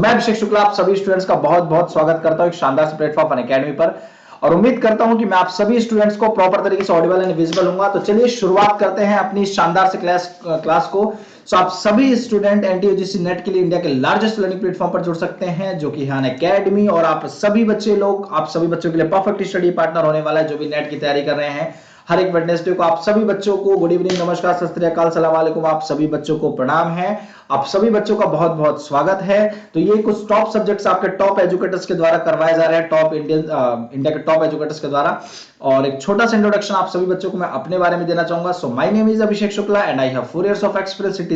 मैं अभिषेक शुक्ला आप सभी स्टूडेंट्स का बहुत बहुत स्वागत करता हूं एक शानदार से प्लेटफॉर्म अनअकैडमी पर और उम्मीद करता हूं कि मैं आप सभी स्टूडेंट्स को प्रॉपर तरीके से ऑडिबल एंड विजिबल होऊंगा। तो चलिए शुरुआत करते हैं अपनी शानदार से क्लास को। सो आप सभी स्टूडेंट एनटीयूजीसी नेट के लिए इंडिया के लार्जेस्ट लर्निंग प्लेटफॉर्म पर जुड़ सकते हैं जो कि है अनअकैडमी। और आप सभी बच्चों के लिए परफेक्ट स्टडी पार्टनर होने वाला है जो भी नेट की तैयारी कर रहे हैं। हर एक वेडनेसडे को आप सभी बच्चों को गुड इवनिंग, नमस्कार, सत श्री अकाल, सलाम वालेकुम, आप सभी बच्चों को प्रणाम है। आप सभी बच्चों का बहुत बहुत स्वागत है। तो ये कुछ टॉप सब्जेक्ट्स आपके टॉप एजुकेटर्स के द्वारा करवाए जा रहे हैं, इंडिया के टॉप एजुकेटर्स के द्वारा। और एक छोटा सा इंट्रोडक्शन आप सभी बच्चों को मैं अपने बारे में देना चाहूंगा। So my name is Abhishek Shukla and I have 4 years of experience in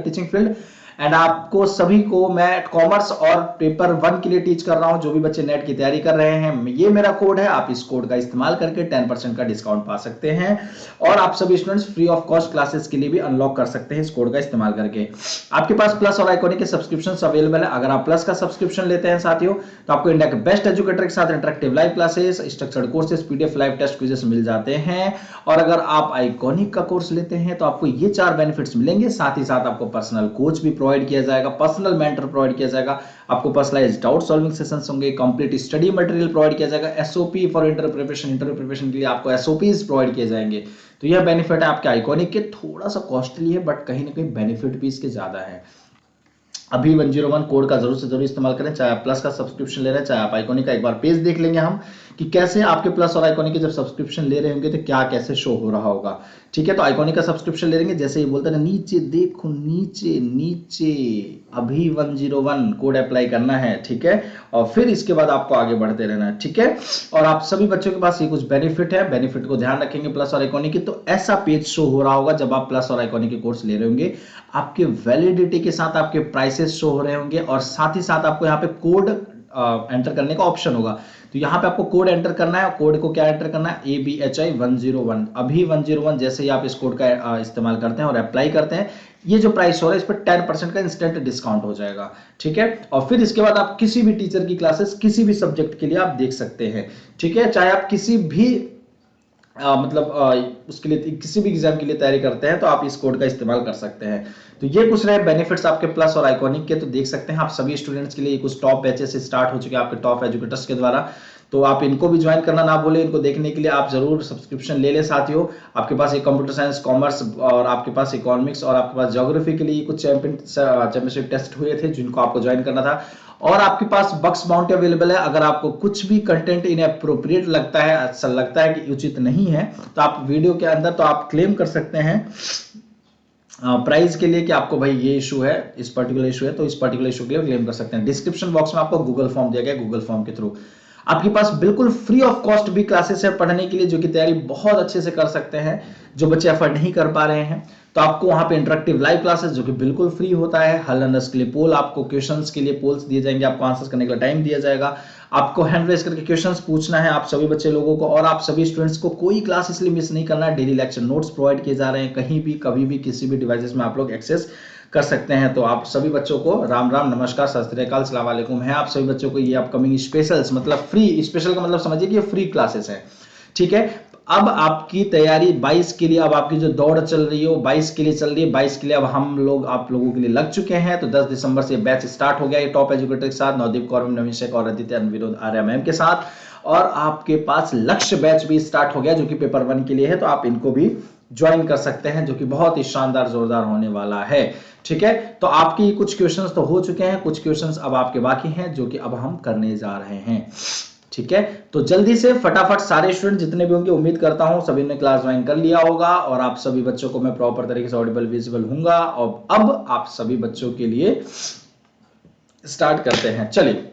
teaching field. And आपको सभी को मैं कॉमर्स और पेपर 1 के लिए टीच कर रहा हूं। जो भी बच्चे नेट की तैयारी कर रहे हैं, ये मेरा कोड है, आप इस कोड का इस्तेमाल करके 10% का डिस्काउंट पा सकते हैं। और आप सभी students free of cost classes के लिए भी अनलॉक कर सकते हैं इस कोड का इस्तेमाल करके। आपके पास प्लस और आइकॉनिक के सब्सक्रिप्शन अवेलेबल है। अगर आप प्लस का सब्सक्रिप्शन लेते हैं साथियों, तो आपको इंडिया के बेस्ट एजुकेटर के साथ interactive live classes, structured courses, PDF, live test quizzes मिल जाते हैं। और अगर आप आइकॉनिक का कोर्स लेते हैं तो आपको ये 4 बेनिफिट्स मिलेंगे। साथ ही साथ आपको पर्सनल कोच भी प्रोवाइड किया जाएगा, पर्सनल मेंटर प्रोवाइड किया जाएगा, आपको पर्सनलाइज्ड डाउट सॉल्विंग सेशंस होंगे, कंप्लीट स्टडी मटेरियल प्रोवाइड किया जाएगा, एसओपी फॉर इंटरव्यू प्रिपरेशन के लिए आपको एसओपीज प्रोवाइड किए जाएंगे। तो यह बेनिफिट है आपके आइकॉनिक के। थोड़ा सा कॉस्टली है बट कहीं ना कहीं बेनिफिट भी इसके ज्यादा है। अभी 101 कोड का जरूर से जरूर इस्तेमाल करें, चाहे आप प्लस का सब्सक्रिप्शन ले रहे हैं, चाहे आप आइकॉनिक का। एक बार पेज देख लेंगे हम कि कैसे आपके प्लस और आइकॉनिक के जब सब्सक्रिप्शन ले रहे होंगे तो क्या कैसे शो हो रहा होगा। ठीक है, तो आइकॉनिक का सब्सक्रिप्शन ले लेंगे, जैसे ये बोलते हैं नीचे देखो, नीचे नीचे अभी 101 कोड अप्लाई करना है। ठीक है, और फिर इसके बाद आपको आगे बढ़ते रहना है। ठीक है, और आप सभी बच्चों के पास ये कुछ बेनिफिट है, बेनिफिट को ध्यान रखेंगे प्लस और आइकॉनिक की। तो ऐसा पेज शो हो रहा होगा जब आप प्लस और आइकॉनिक के कोर्स ले रहे होंगे। आपके वैलिडिटी के साथ आपके प्राइसेस शो हो रहे होंगे और साथ ही साथ आपको यहाँ पे कोड एंटर करने का ऑप्शन होगा। तो यहाँ पे आपको कोड एंटर करना है। कोड को क्या एंटर करना है? ABHI 101। अभी 101 जैसे ही आप इस कोड का इस्तेमाल करते हैं और अप्लाई करते हैं, ये जो प्राइस हो रहा है इस पर 10% का इंस्टेंट डिस्काउंट हो जाएगा। ठीक है, और फिर इसके बाद आप किसी भी टीचर की क्लासेस किसी भी सब्जेक्ट के लिए आप देख सकते हैं। ठीक है, चाहे आप किसी भी उसके लिए किसी भी एग्जाम के लिए तैयारी करते हैं तो आप इस कोड का इस्तेमाल कर सकते हैं। तो ये कुछ रहे बेनिफिट्स आपके प्लस और आइकॉनिक के। तो देख सकते हैं आप सभी स्टूडेंट्स के लिए कुछ टॉप बैचेस स्टार्ट हो चुके हैं आपके टॉप एजुकेटर्स के द्वारा। तो आप इनको भी ज्वाइन करना ना भूलें। इनको देखने के लिए आप जरूर सब्सक्रिप्शन ले लें साथियों। आपके पास एक कंप्यूटर साइंस, कॉमर्स और आपके पास इकोनॉमिक्स और आपके पास ज्योग्राफी के लिए कुछ चैंपियनशिप टेस्ट हुए थे जिनको आपको ज्वाइन करना था। और आपके पास बक्स बाउंटी अवेलेबल है। अगर आपको कुछ भी कंटेंट इनएप्रोप्रिएट लगता है, अच्छा लगता है कि उचित नहीं है, तो आप वीडियो के अंदर तो आप क्लेम कर सकते हैं प्राइज के लिए कि आपको भाई ये इशू है, इस पर्टिकुलर इशू है, तो इस पर्टिकुलर इशू के लिए क्लेम कर सकते हैं। डिस्क्रिप्शन बॉक्स में आपको गूगल फॉर्म दिया गया, गूगल फॉर्म के थ्रू आपके पास बिल्कुल फ्री ऑफ कॉस्ट भी क्लासेस है पढ़ने के लिए, जो कि तैयारी बहुत अच्छे से कर सकते हैं। जो बच्चे अफोर्ड नहीं कर पा रहे हैं तो आपको वहां पे इंटरेक्टिव लाइव क्लासेस जो कि बिल्कुल फ्री होता है। हल लर्नर्स के लिए पोल, आपको क्वेश्चंस के लिए पोल्स दिए जाएंगे, आपको आंसर्स करने का टाइम दिया जाएगा, आपको हैंड रेज करके क्वेश्चंस पूछना है आप सभी बच्चे लोगों को। और आप सभी स्टूडेंट्स को कोई क्लास इसलिए मिस नहीं करना है। डेली लेक्चर नोट्स प्रोवाइड किए जा रहे हैं, कहीं भी कभी भी किसी भी डिवाइसेस में आप लोग एक्सेस कर सकते हैं। तो आप सभी बच्चों को राम राम, नमस्कार, सत श्री अकाल, सलाम वालेकुम है। आप सभी बच्चों को ये अपकमिंग स्पेशल्स, मतलब फ्री, स्पेशल का मतलब समझिए कि ये फ्री क्लासेस है। ठीक है, अब आपकी तैयारी 22 के लिए, अब आपकी जो दौड़ चल रही है वो 22 के लिए चल रही है। 22 के लिए अब हम लोग आप लोगों के लिए लग चुके हैं। तो 10 दिसंबर से बैच स्टार्ट हो गया है टॉप एजुकेटर के साथ, नवदीप कौर, नवीन शेख और आदित्य अनिरुद्ध आर्या मैम के साथ। और आपके पास लक्ष्य बैच भी स्टार्ट हो गया जो कि पेपर 1 के लिए है। तो आप इनको भी ज्वाइन कर सकते हैं, जो कि बहुत ही शानदार, जोरदार होने वाला है। ठीक है, तो आपकी कुछ क्वेश्चंस तो हो चुके हैं, कुछ क्वेश्चंस अब आपके बाकी हैं जो कि अब हम करने जा रहे हैं। ठीक है, तो जल्दी से फटाफट सारे स्टूडेंट जितने भी होंगे, उम्मीद करता हूं सभी ने क्लास ज्वाइन कर लिया होगा और आप सभी बच्चों को मैं प्रॉपर तरीके से ऑडिबल विजिबल हूंगा। और अब आप सभी बच्चों के लिए स्टार्ट करते हैं। चलिए,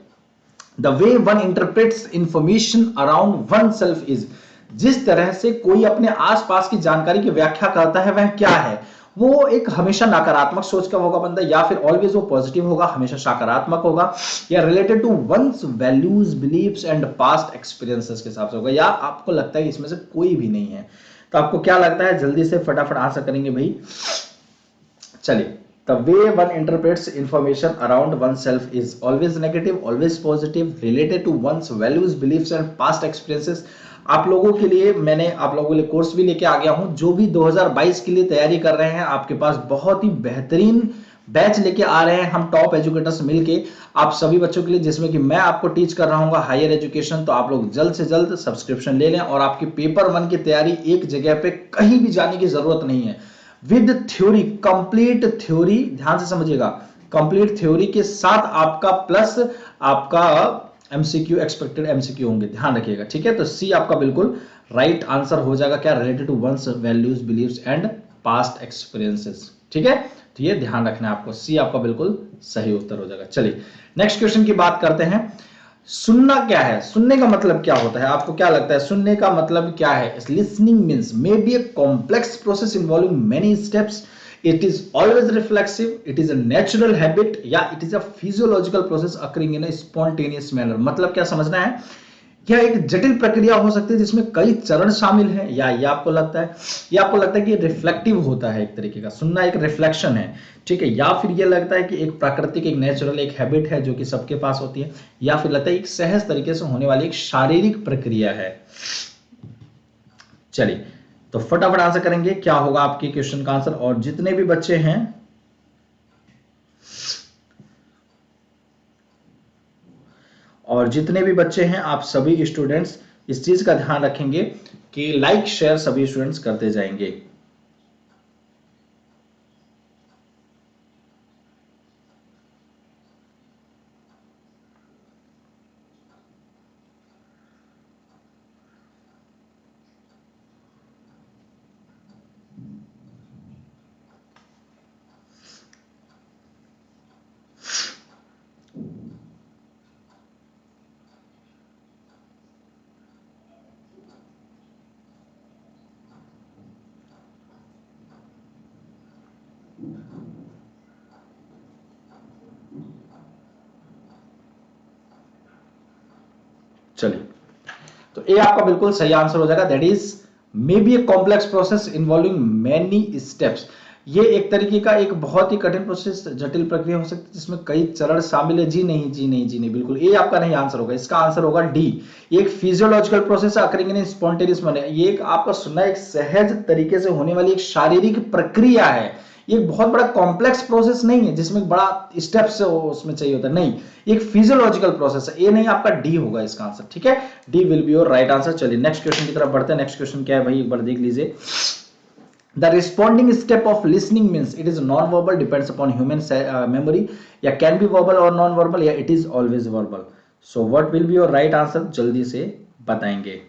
the way one interprets information around one self is, जिस तरह से कोई अपने आसपास की जानकारी की व्याख्या करता है वह क्या है? वो एक हमेशा नकारात्मक सोच का होगा बंदा, या फिर ऑलवेज वो पॉजिटिव होगा, हमेशा सकारात्मक होगा, या related to one's values, beliefs and past experiences के हिसाब से होगा, या आपको लगता है इसमें से कोई भी नहीं है? तो आपको क्या लगता है? जल्दी से फटाफट आंसर करेंगे भाई। चलिए, the way one interprets information around oneself is always negative, always positive, related to one's values, beliefs and past experiences। आप लोगों के लिए मैंने आप लोगों के लिए कोर्स भी लेके आ गया हूं। जो भी 2022 के लिए तैयारी कर रहे हैं, आपके पास बहुत ही बेहतरीन बैच लेके आ रहे हैं हम टॉप एजुकेटर्स मिलके आप सभी बच्चों के लिए, जिसमें कि मैं आपको टीच कर रहा हूँ हायर एजुकेशन। तो आप लोग जल्द से जल्द सब्सक्रिप्शन ले लें और आपकी पेपर 1 की तैयारी एक जगह पे कहीं भी जाने की जरूरत नहीं है। विद थ्योरी, कंप्लीट थ्योरी, ध्यान से समझिएगा, कंप्लीट थ्योरी के साथ आपका प्लस आपका एमसीक्यू, एक्सपेक्टेड एमसीक्यू होंगे, ध्यान रखिएगा, ठीक है। तो सी आपका बिल्कुल राइट आंसर हो जाएगा, क्या, related to one's values, beliefs and past experiences, ठीक है। तो ये ध्यान रखना है आपको, सी आपका बिल्कुल सही उत्तर हो जाएगा। चलिए नेक्स्ट क्वेश्चन की बात करते हैं। सुनना क्या है, सुनने का मतलब क्या होता है, आपको क्या लगता है सुनने का मतलब क्या है? Listening means may be a complex process involving many steps, it is always reflexive, it is a natural habit, या it is a physiological process occurring in a spontaneous manner। मतलब क्या समझना है, क्या एक जटिल प्रक्रिया हो सकती है जिसमें कई चरण शामिल हैं, या ये आपको लगता है, ये आपको लगता है कि रिफ्लेक्टिव होता है, एक तरीके का सुनना एक रिफ्लेक्शन है, ठीक है, या फिर ये लगता है कि एक प्राकृतिक, एक नेचुरल, एक हैबिट है जो कि सबके पास होती है, या फिर लगता है एक सहज तरीके से होने वाली एक शारीरिक प्रक्रिया है। चलिए तो फटाफट आंसर करेंगे, क्या होगा आपके क्वेश्चन का आंसर। और जितने भी बच्चे हैं आप सभी स्टूडेंट्स इस चीज का ध्यान रखेंगे कि लाइक शेयर सभी स्टूडेंट्स करते जाएंगे। चलिए तो ए आपका बिल्कुल सही आंसर हो जाएगा, that is may be a complex process involving many steps. ये एक तरीके का एक बहुत ही कठिन प्रोसेस, जटिल प्रक्रिया हो सकती है जिसमें कई चरण शामिल है। जी नहीं, जी नहीं, जी नहीं, बिल्कुल ए आपका नहीं आंसर होगा, इसका आंसर होगा डी। एक physiological process occurring in spontaneous manner, ये एक आपका सुनना एक सहज तरीके से होने वाली एक शारीरिक प्रक्रिया है। ये बहुत बड़ा कॉम्प्लेक्स प्रोसेस नहीं है जिसमें बड़ा स्टेप्स उसमें चाहिए होता है, नहीं, एक फिजियोलॉजिकल प्रोसेस है। ये नहीं, आपका डी होगा इसका आंसर, ठीक है, D will be your right answer. चलिए नेक्स्ट क्वेश्चन की तरफ बढ़ते हैं। नेक्स्ट क्वेश्चन क्या है भाई, एक बार देख लीजिए। The responding step of listening means it is non-verbal, depends upon human memory, या can be verbal or non-verbal, या it is always verbal। So what will be your right answer, जल्दी से बताएंगे।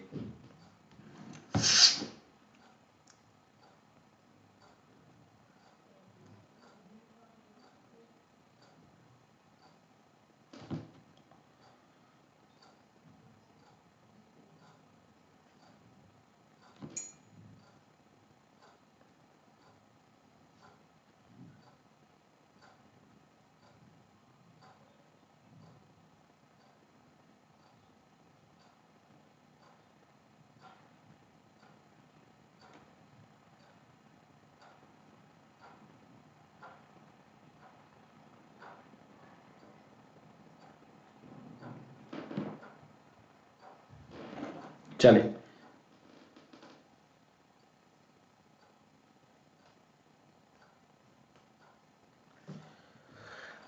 चलिए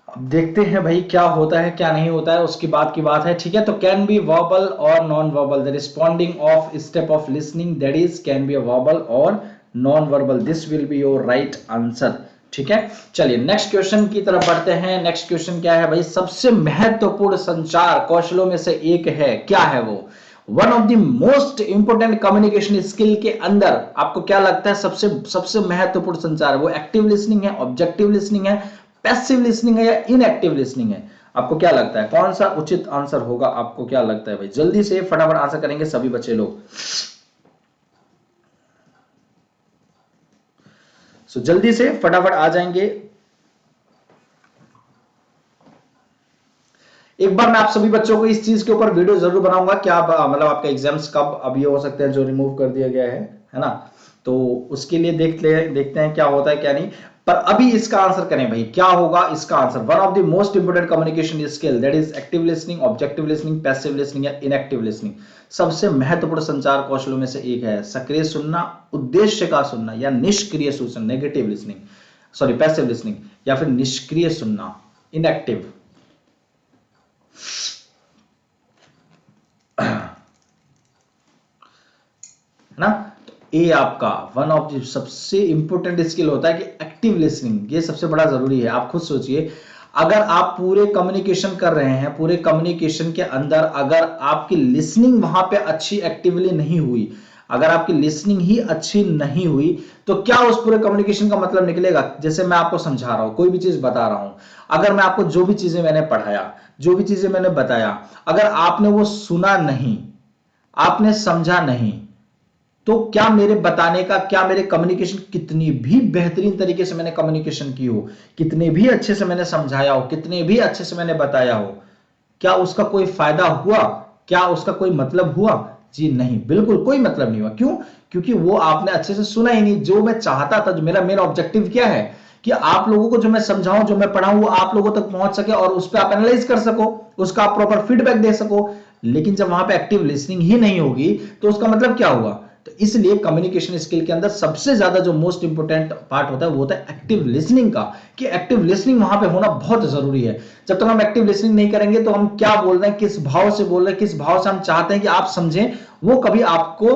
अब देखते हैं भाई क्या होता है क्या नहीं होता है, उसकी बात की बात है, ठीक है। तो कैन बी वर्बल और non verbal, the responding of step of listening, that is can be a verbal और non verbal, this will be your right answer, ठीक है। चलिए नेक्स्ट क्वेश्चन की तरफ बढ़ते हैं। नेक्स्ट क्वेश्चन क्या है भाई, सबसे महत्वपूर्ण संचार कौशलों में से एक है, क्या है वो? One of the most important communication skill के अंदर आपको क्या लगता है सबसे सबसे महत्वपूर्ण संचार है वो? एक्टिव लिसनिंग है, ऑब्जेक्टिव लिसनिंग है, पैसिव लिसनिंग है, या इनएक्टिव लिसनिंग है? आपको क्या लगता है कौन सा उचित आंसर होगा? आपको क्या लगता है भाई, जल्दी से फटाफट आंसर करेंगे सभी बच्चे लोग। सो जल्दी से फटाफट आ जाएंगे। एक बार मैं आप सभी बच्चों को इस चीज के ऊपर वीडियो जरूर बनाऊंगा, क्या मतलब आपका एग्जाम्स कब अब ये हो सकते हैं जो रिमूव कर दिया गया है ना, तो उसके लिए देखते हैं क्या होता है क्या नहीं। पर अभी इसका आंसर करें भाई, क्या होगा इसका answer? One of the most important communication skill, that is active listening, objective listening, passive listening, या इनएक्टिव लिसनिंग। सबसे महत्वपूर्ण संचार कौशलों में से एक है सक्रिय सुनना, उद्देश्य का सुनना, या निष्क्रिय सुनना, negative listening. Sorry passive listening, या फिर निष्क्रिय सुनना, इनएक्टिव, है ना। तो ए आपका वन ऑफ द सबसे इंपॉर्टेंट स्किल होता है कि एक्टिव लिसनिंग, ये सबसे बड़ा जरूरी है। आप खुद सोचिए, अगर आप पूरे कम्युनिकेशन कर रहे हैं, पूरे कम्युनिकेशन के अंदर अगर आपकी लिसनिंग वहां पे अच्छी एक्टिवली नहीं हुई, अगर आपकी लिसनिंग ही अच्छी नहीं हुई, तो क्या उस पूरे कम्युनिकेशन का मतलब निकलेगा। जैसे मैं आपको समझा रहा हूं, कोई भी चीज बता रहा हूं, अगर मैं आपको जो भी चीजें मैंने पढ़ाया, जो भी चीजें मैंने बताया, अगर आपने वो सुना नहीं, आपने समझा नहीं, तो क्या मेरे बताने का, क्या मेरे कम्युनिकेशन, कितनी भी बेहतरीन तरीके से मैंने कम्युनिकेशन की हो, कितने भी अच्छे से मैंने समझाया हो, कितने भी अच्छे से मैंने बताया हो, क्या उसका कोई फायदा हुआ, क्या उसका कोई मतलब हुआ। जी नहीं, बिल्कुल कोई मतलब नहीं हुआ। क्यों? क्योंकि वो आपने अच्छे से सुना ही नहीं। जो मैं चाहता था, जो मेरा मेन ऑब्जेक्टिव क्या है कि आप लोगों को जो मैं समझाऊं, जो मैं पढ़ाऊं, वो आप लोगों तक पहुंच सके और उस पर आप एनालाइज कर सको, उसका आप प्रॉपर फीडबैक दे सको। लेकिन जब वहां पे एक्टिव लिसनिंग ही नहीं होगी, तो उसका मतलब क्या हुआ। तो इसलिए कम्युनिकेशन स्किल के अंदर सबसे ज्यादा जो मोस्ट इंपोर्टेंट पार्ट होता है वो होता है एक्टिव लिसनिंग का, कि एक्टिव लिसनिंग वहां पे होना बहुत जरूरी है। जब तक हम एक्टिव लिसनिंग नहीं करेंगे तो हम क्या बोल रहे हैं, किस भाव से बोल रहे हैं, किस भाव से हम चाहते हैं कि आप समझें, वो कभी आपको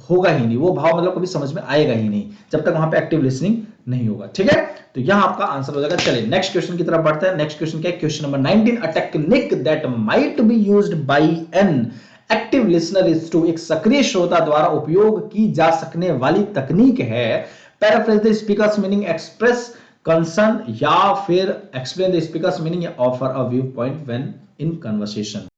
होगा ही नहीं, वो भाव मतलब कभी समझ में आएगा ही नहीं, जब तक वहां पे एक्टिव लिसनिंग नहीं होगा। ठीक है, तो यहां आपका आंसर हो जाएगा। चलिए नेक्स्ट क्वेश्चन की तरफ बढ़ते हैं। नेक्स्ट क्वेश्चन क्या है? Question number 19, a technique that might be used by an active listener is to, एक सक्रिय श्रोता द्वारा उपयोग की जा सकने वाली तकनीक है paraphrase the speaker's meaning, express concern, या फिर एक्सप्लेन द स्पीकर्स मीनिंग, या offer a view point when in conversation.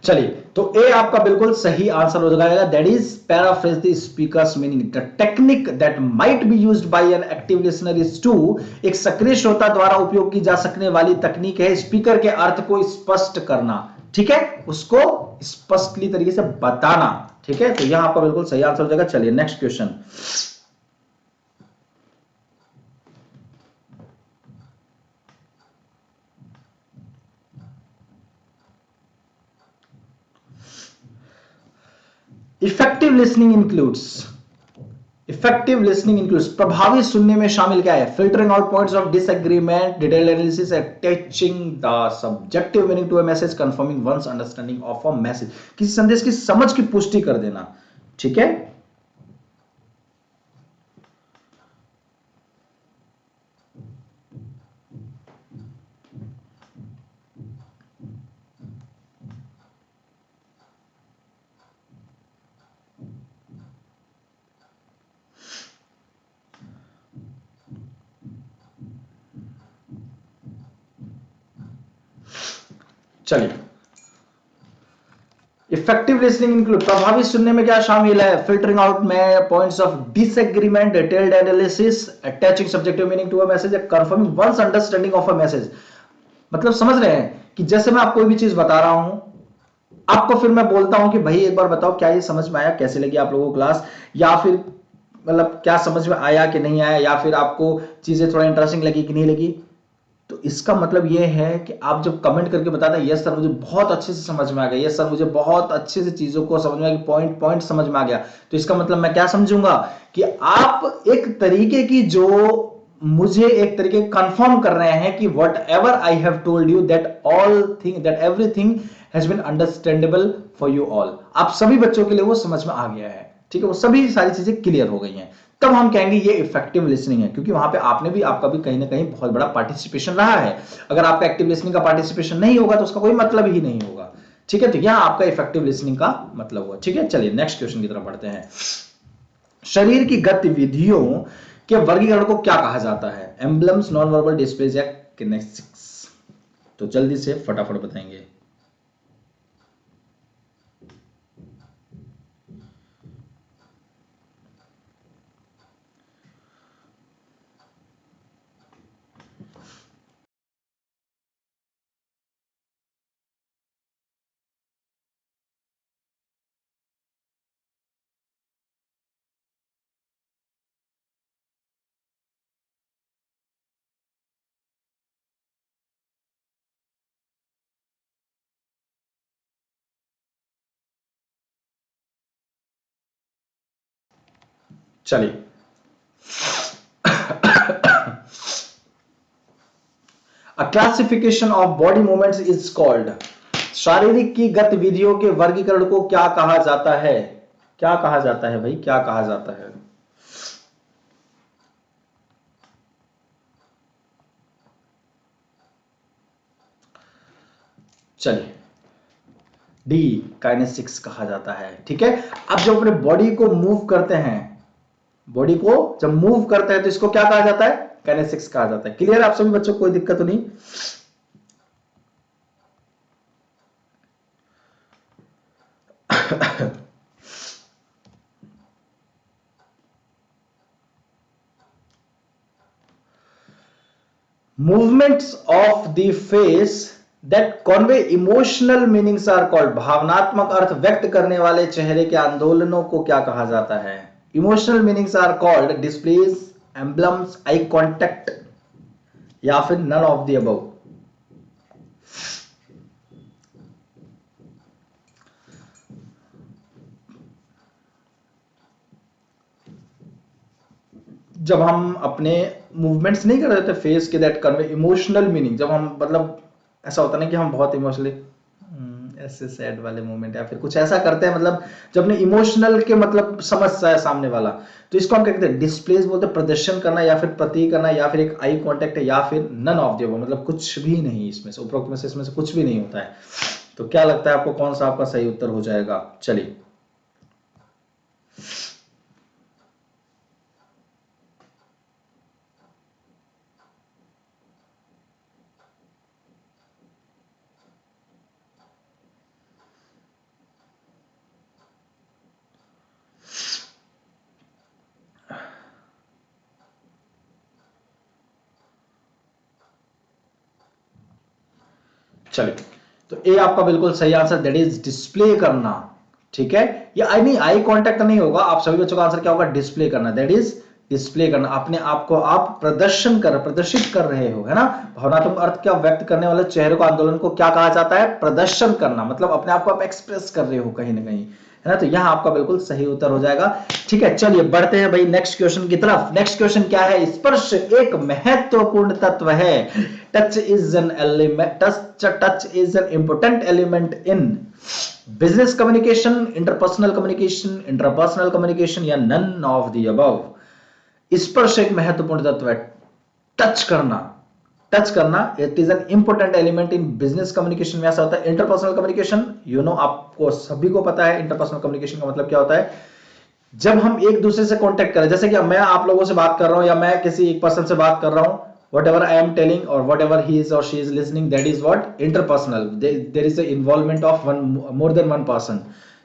चलिए, तो ए आपका बिल्कुल सही आंसर हो जाएगा। That is paraphrase the speaker's meaning, the technique that might be used by an active listener is to, एक सक्रिय श्रोता द्वारा उपयोग की जा सकने वाली तकनीक है स्पीकर के अर्थ को स्पष्ट करना। ठीक है, उसको स्पष्टली तरीके से बताना। ठीक है, तो यहां आपका बिल्कुल सही आंसर हो जाएगा। चलिए next question. Effective listening includes, effective listening includes, प्रभावी सुनने में शामिल क्या है? Filtering out points of disagreement, detailed analysis, attaching the subjective meaning to a message, confirming one's understanding of a message, किसी संदेश की समझ की पुष्टि कर देना। ठीक है, चलिए इफेक्टिव लिसनिंग इंक्लूड, प्रभावी सुनने में क्या शामिल है? फिल्टरिंग आउट में points of disagreement, detailed analysis, attaching subjective meaning to a message, confirming one's understanding of a message. मतलब समझ रहे हैं कि जैसे मैं आपको कोई भी चीज बता रहा हूं, आपको फिर मैं बोलता हूं कि भाई एक बार बताओ क्या ये समझ में आया, कैसे लगी आप लोगों को क्लास, या फिर मतलब क्या समझ में आया कि नहीं आया, या फिर आपको चीजें थोड़ा इंटरेस्टिंग लगी कि नहीं लगी। तो इसका मतलब ये है कि आप जब कमेंट करके बताते हैं यस सर मुझे बहुत अच्छे से समझ में आ गया, यस सर मुझे बहुत अच्छे से चीजों को समझ में आ गया, पॉइंट पॉइंट समझ में आ गया, तो इसका मतलब मैं क्या समझूंगा कि आप एक तरीके की जो मुझे एक तरीके कंफर्म कर रहे हैं कि whatever I have told you that all thing that everything has been understandable for you all, आप सभी बच्चों के लिए वो समझ में आ गया है। ठीक है, वो सभी सारी चीजें क्लियर हो गई हैं। तब हम कहेंगे ये इफेक्टिव लिसनिंग है, क्योंकि वहां पे आपका भी कहीं ना कहीं बहुत बड़ा पार्टिसिपेशन रहा है। अगर आपका एक्टिव लिसनिंग का पार्टिसिपेशन नहीं होगा तो उसका कोई मतलब ही नहीं होगा। ठीक है, तो यहां आपका इफेक्टिव लिसनिंग का मतलब हुआ। ठीक है, चलिए नेक्स्ट क्वेश्चन की तरफ बढ़ते हैं। शरीर की गतिविधियों के वर्गीकरण को क्या कहा जाता है? एम्बलम्स, नॉन वर्बल डिस्प्लेज या किनेसिक्स? तो जल्दी से फटाफट बताएंगे। चलिए, अ classification of body movements is called. शारीरिक की गतिविधियों के वर्गीकरण को क्या कहा जाता है? क्या कहा जाता है भाई, क्या कहा जाता है? चलिए, डी, काइनेसिक्स कहा जाता है। ठीक है, अब जब अपने बॉडी को मूव करते हैं, बॉडी को जब मूव करते हैं तो इसको क्या कहा जाता है? काइनेसिक्स कहा जाता है। क्लियर आप सभी बच्चों को, कोई दिक्कत तो नहीं? Movements of the face that convey emotional meanings are called. भावनात्मक अर्थ व्यक्त करने वाले चेहरे के आंदोलनों को क्या कहा जाता है? Emotional meanings are called displays, emblems, eye contact या फिर नन ऑफ द अबव? जब हम अपने मूवमेंट्स नहीं कर रहे थे फेस के, दैट कन्वे इमोशनल मीनिंग, जब हम मतलब ऐसा होता ना कि हम बहुत इमोशनली ऐसे सैड वाले मोमेंट या फिर कुछ ऐसा करते हैं, मतलब जब अपने इमोशनल के मतलब समझता है सामने वाला, तो इसको हम क्या कहते हैं? डिस्प्लेस बोलते हैं, प्रदर्शन करना या फिर प्रतीक करना या फिर एक आई कांटेक्ट है या फिर नन ऑफ द अबव, मतलब कुछ भी नहीं इसमें से, उपरोक्त में से इसमें से कुछ भी नहीं होता है। तो क्या लगता है आपको, कौन सा आपका सही उत्तर हो जाएगा? चलिए, चलिए, तो ए आपका बिल्कुल सही आंसर, दैट इज डिस्प्ले करना। ठीक है, ये आई नहीं, आई कांटेक्ट नहीं होगा। आप सभी बच्चों का आंसर क्या होगा? डिस्प्ले करना, दैट इज डिस्प्ले करना। अपने आप को आप प्रदर्शित कर रहे हो, है ना। भावनात्मक अर्थ क्या व्यक्त करने वाले चेहरे को, आंदोलन को क्या कहा जाता है? प्रदर्शन करना, मतलब अपने आप को आप एक्सप्रेस कर रहे हो कहीं ना कहीं, है ना। तो यहां आपका बिल्कुल सही उत्तर हो जाएगा। ठीक है, चलिए बढ़ते हैं भाई नेक्स्ट क्वेश्चन की तरफ। नेक्स्ट क्वेश्चन क्या है? स्पर्श एक महत्वपूर्ण तत्व है। Touch is an element, touch is an important element in business communication, interpersonal communication या नन ऑफ द अबव? स्पर्श एक महत्वपूर्ण तत्व है। टच करना, टच करना, it is an important element in business communication में ऐसा होता है। इंटरपर्सनल कम्युनिकेशन, यू नो, आपको सभी को पता है इंटरपर्सनल कम्युनिकेशन का मतलब क्या होता है। जब हम एक दूसरे से कांटेक्ट करें, जैसे कि मैं आप लोगों से बात कर रहा हूं या मैं किसी एक पर्सन से बात कर रहा हूं, whatever I am telling or whatever he is or she is listening, that is what interpersonal, there is a involvement of one more than one person।